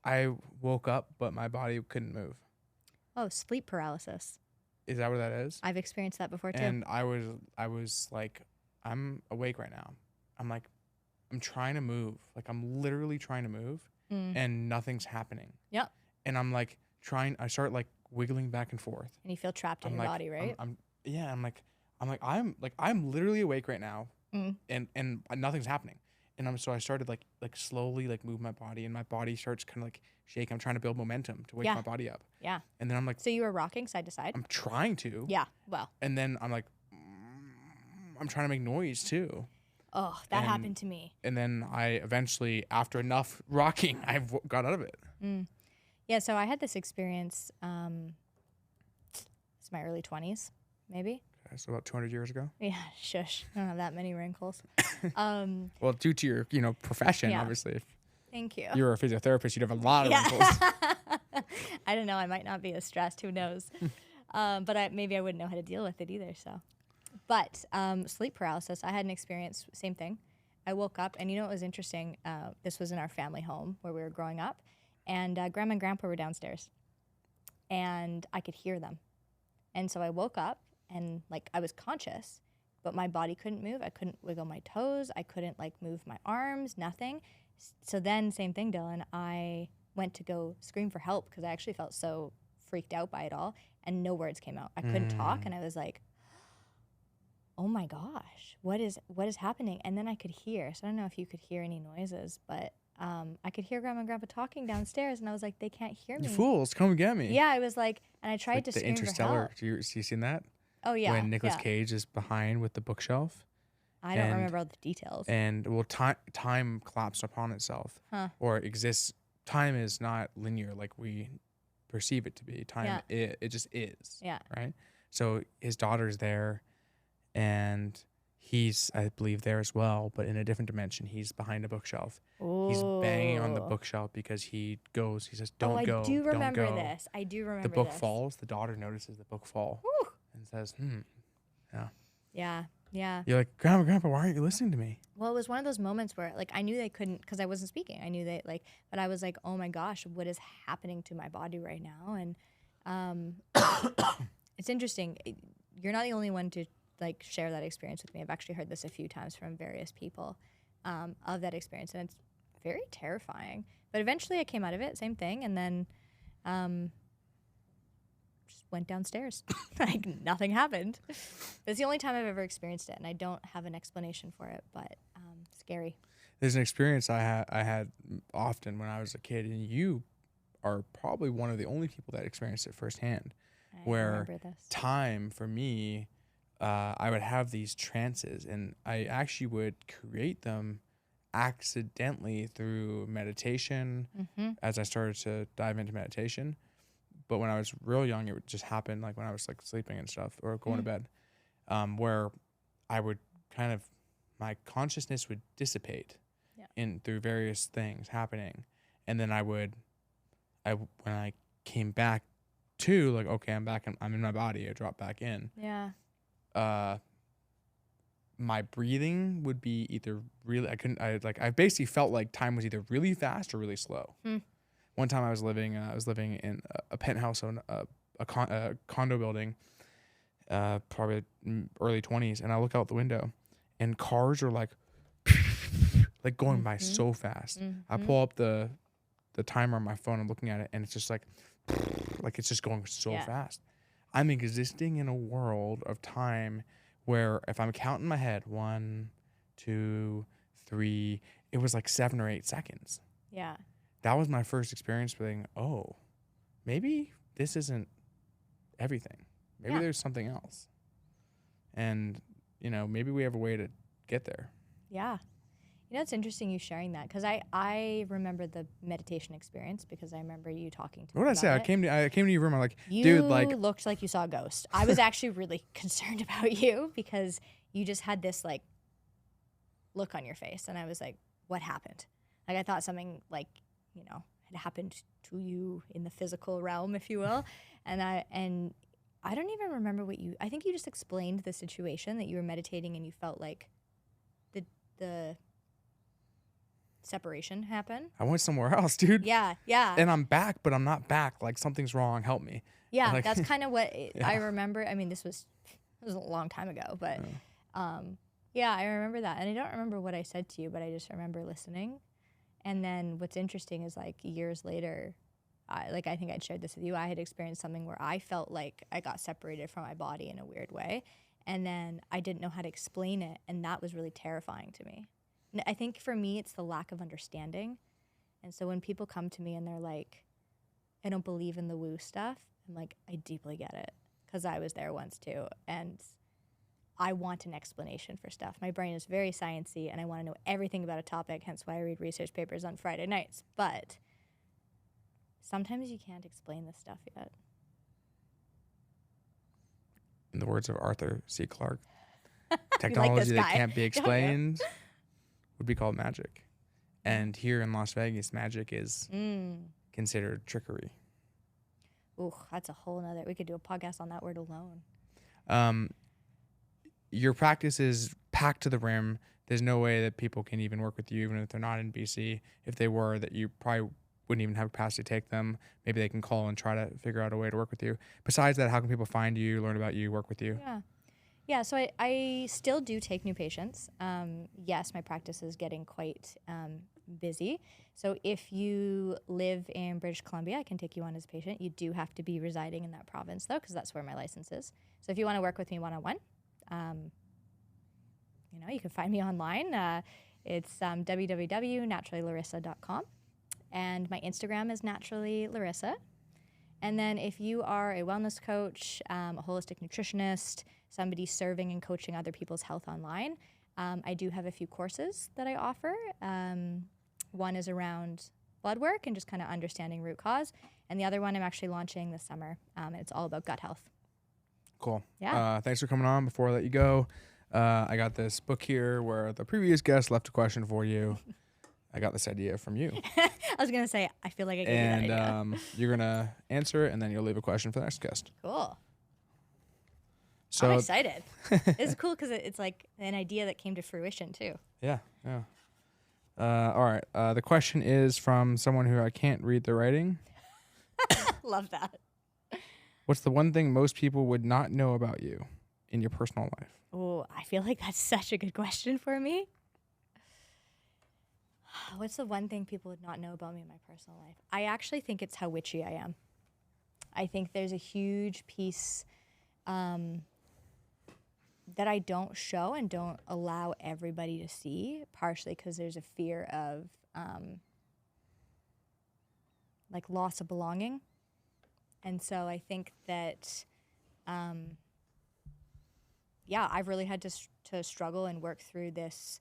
I woke up, but my body couldn't move. Oh, sleep paralysis. Is that what that is? I've experienced that before too. And I was like, I'm awake right now. I'm like, I'm trying to move. Like I'm literally trying to move and nothing's happening. Yep. And I'm like I start like wiggling back and forth. And you feel trapped in your body, right? I'm literally awake right now and nothing's happening. And so I started like slowly like move my body, and my body starts kind of like shaking. I'm trying to build momentum to wake my body up. Yeah. And then I'm like, so you were rocking side to side? I'm trying to. Yeah. Well. And then I'm like, I'm trying to make noise too. Oh, that happened to me. And then I eventually, after enough rocking, I got out of it. Yeah, so I had this experience, it's my early 20s, maybe. Okay, so about 200 years ago? Yeah, shush. I don't have that many wrinkles. Well, due to your, profession, obviously. Thank you. If you were a physiotherapist, you'd have a lot of wrinkles. I don't know. I might not be as stressed. Who knows? But maybe I wouldn't know how to deal with it either, so. But sleep paralysis, I had an experience, same thing. I woke up, and what was interesting? This was in our family home where we were growing up, and Grandma and Grandpa were downstairs, and I could hear them. And so I woke up, and I was conscious, but my body couldn't move. I couldn't wiggle my toes. I couldn't move my arms, nothing. So then, same thing, Dylan, I went to go scream for help because I actually felt so freaked out by it all, and no words came out. I couldn't talk, and I was like, oh my gosh, what is happening? And then I could hear. So I don't know if you could hear any noises, but I could hear Grandma and Grandpa talking downstairs, and I was like, they can't hear You me. fools, come get me. Yeah, I was like, and I It's tried like to the scream for Interstellar. help. You seen that? Oh yeah, When Nicolas yeah. Cage is behind with the bookshelf. I don't remember all the details. And well, time collapsed upon itself, or exists. Time is not linear like we perceive it to be. Time, it just is. Yeah. Right. So his daughter's there, and he's, I believe, there as well, but in a different dimension. He's behind a bookshelf. Ooh. He's banging on the bookshelf because he says, "Don't go." I do remember don't go. this. I do remember The book this. falls. The daughter notices the book fall. Whew. And says, yeah. Yeah. Yeah. You're like, Grandpa, why aren't you listening to me? Well, it was one of those moments where, like, I knew they couldn't, because I wasn't speaking. I knew they, like, but I was like, oh my gosh, what is happening to my body right now? And it's interesting. You're not the only one to, like, share that experience with me. I've actually heard this a few times from various people of that experience, and it's very terrifying. But eventually I came out of it, same thing, and then just went downstairs. Like, nothing happened. It's the only time I've ever experienced it, and I don't have an explanation for it, but scary. There's an experience I had often when I was a kid, and you are probably one of the only people that experienced it firsthand. I remember this. Time for me, I would have these trances, and I actually would create them accidentally through meditation as I started to dive into meditation. But when I was real young, it would just happen, like when I was like sleeping and stuff or going to bed, where I would kind of, my consciousness would dissipate in through various things happening. And then when I came back to, like, okay, I'm back, I'm in my body, I dropped back in. Yeah. My breathing would be either really, I basically felt like time was either really fast or really slow. One time I was living in a penthouse on a condo building, probably early 20s, and I look out the window, and cars are like going by so fast. I pull up the timer on my phone, I'm looking at it, and it's just like it's just going so fast. I'm existing in a world of time where if I'm counting in my head, 1, 2, 3, it was like 7 or 8 seconds. Yeah. That was my first experience being, oh, maybe this isn't everything. Maybe there's something else. And, maybe we have a way to get there. Yeah. It's interesting you sharing that, because I remember the meditation experience because I remember you talking to me. What did I say? I came to your room. I'm like, you dude, like, looked like you saw a ghost. I was actually really concerned about you because you just had this like look on your face, and I was like, what happened? Like, I thought something like, had happened to you in the physical realm, if you will. And I don't even remember I think you just explained the situation that you were meditating and you felt like the separation happen. I went somewhere else, dude. Yeah, yeah. And I'm back, but I'm not back. Like, something's wrong. Help me. Yeah, like, that's kind of what I remember. I mean, this was a long time ago, but yeah, I remember that. And I don't remember what I said to you, but I just remember listening. And then what's interesting is, like, years later, I think I'd shared this with you, I had experienced something where I felt like I got separated from my body in a weird way. And then I didn't know how to explain it, and that was really terrifying to me. And I think for me, it's the lack of understanding. And so when people come to me and they're like, I don't believe in the woo stuff, I'm like, I deeply get it, because I was there once too. And I want an explanation for stuff. My brain is very sciencey, and I want to know everything about a topic, hence why I read research papers on Friday nights. But sometimes you can't explain this stuff yet. In the words of Arthur C. Clarke, technology that can't be explained would be called magic. And here in Las Vegas, magic is considered trickery. Ooh, that's a whole nother, we could do a podcast on that word alone. Your practice is packed to the rim. There's no way that people can even work with you, even if they're not in BC. If they were, that you probably wouldn't even have capacity to take them. Maybe they can call and try to figure out a way to work with you. Besides that, how can people find you, learn about you, work with you? Yeah, so I still do take new patients. Yes, my practice is getting quite busy. So if you live in British Columbia, I can take you on as a patient. You do have to be residing in that province, though, because that's where my license is. So if you want to work with me one-on-one, you can find me online. It's www.naturallylarissa.com. And my Instagram is naturallylarissa. And then if you are a wellness coach, a holistic nutritionist, somebody serving and coaching other people's health online, I do have a few courses that I offer. One is around blood work and just kind of understanding root cause. And the other one I'm actually launching this summer. And it's all about gut health. Cool. Yeah. Thanks for coming on. Before I let you go, I got this book here where the previous guest left a question for you. I got this idea from you. I was going to say, I feel like I gave you that idea. And you're going to answer it, and then you'll leave a question for the next guest. Cool. So I'm excited. It's cool because it's like an idea that came to fruition, too. Yeah. All right. The question is from someone who I can't read the writing. Love that. What's the one thing most people would not know about you in your personal life? Oh, I feel like that's such a good question for me. What's the one thing people would not know about me in my personal life? I actually think it's how witchy I am. I think there's a huge piece that I don't show and don't allow everybody to see, partially because there's a fear of like loss of belonging. And so I think that, I've really had to struggle and work through this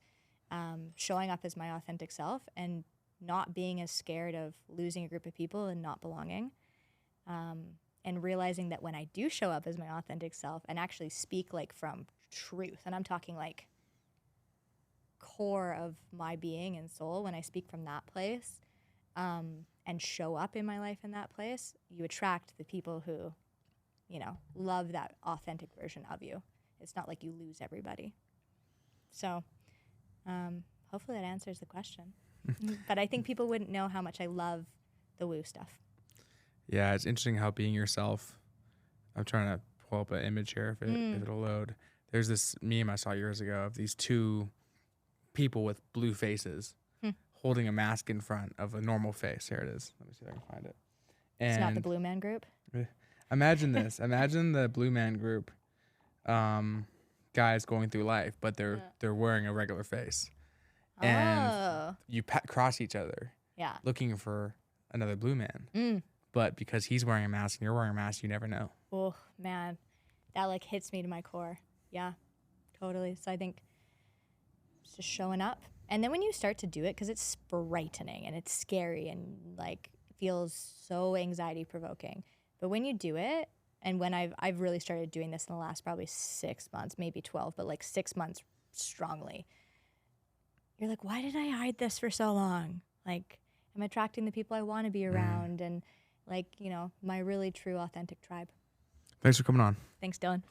showing up as my authentic self and not being as scared of losing a group of people and not belonging. And realizing that when I do show up as my authentic self and actually speak like from truth, and I'm talking like core of my being and soul, when I speak from that place and show up in my life in that place, you attract the people who, love that authentic version of you. It's not like you lose everybody. So hopefully that answers the question. But I think people wouldn't know how much I love the woo stuff. Yeah, it's interesting how being yourself. I'm trying to pull up an image here if it'll load. There's this meme I saw years ago of these two people with blue faces holding a mask in front of a normal face. Here it is. Let me see if I can find it. And it's not the Blue Man Group. Imagine this. Imagine the Blue Man Group guys going through life, but they're wearing a regular face. And you cross each other. Yeah. Looking for another blue man. But because he's wearing a mask and you're wearing a mask, you never know. Oh, man. That like hits me to my core. Yeah, totally. So I think it's just showing up. And then when you start to do it, because it's frightening and it's scary and like feels so anxiety provoking. But when you do it, and when I've really started doing this in the last probably 6 months, maybe 12, but like 6 months strongly, you're like, why did I hide this for so long? Like, I'm attracting the people I want to be around and like, my really true authentic tribe. Thanks for coming on. Thanks, Dylan.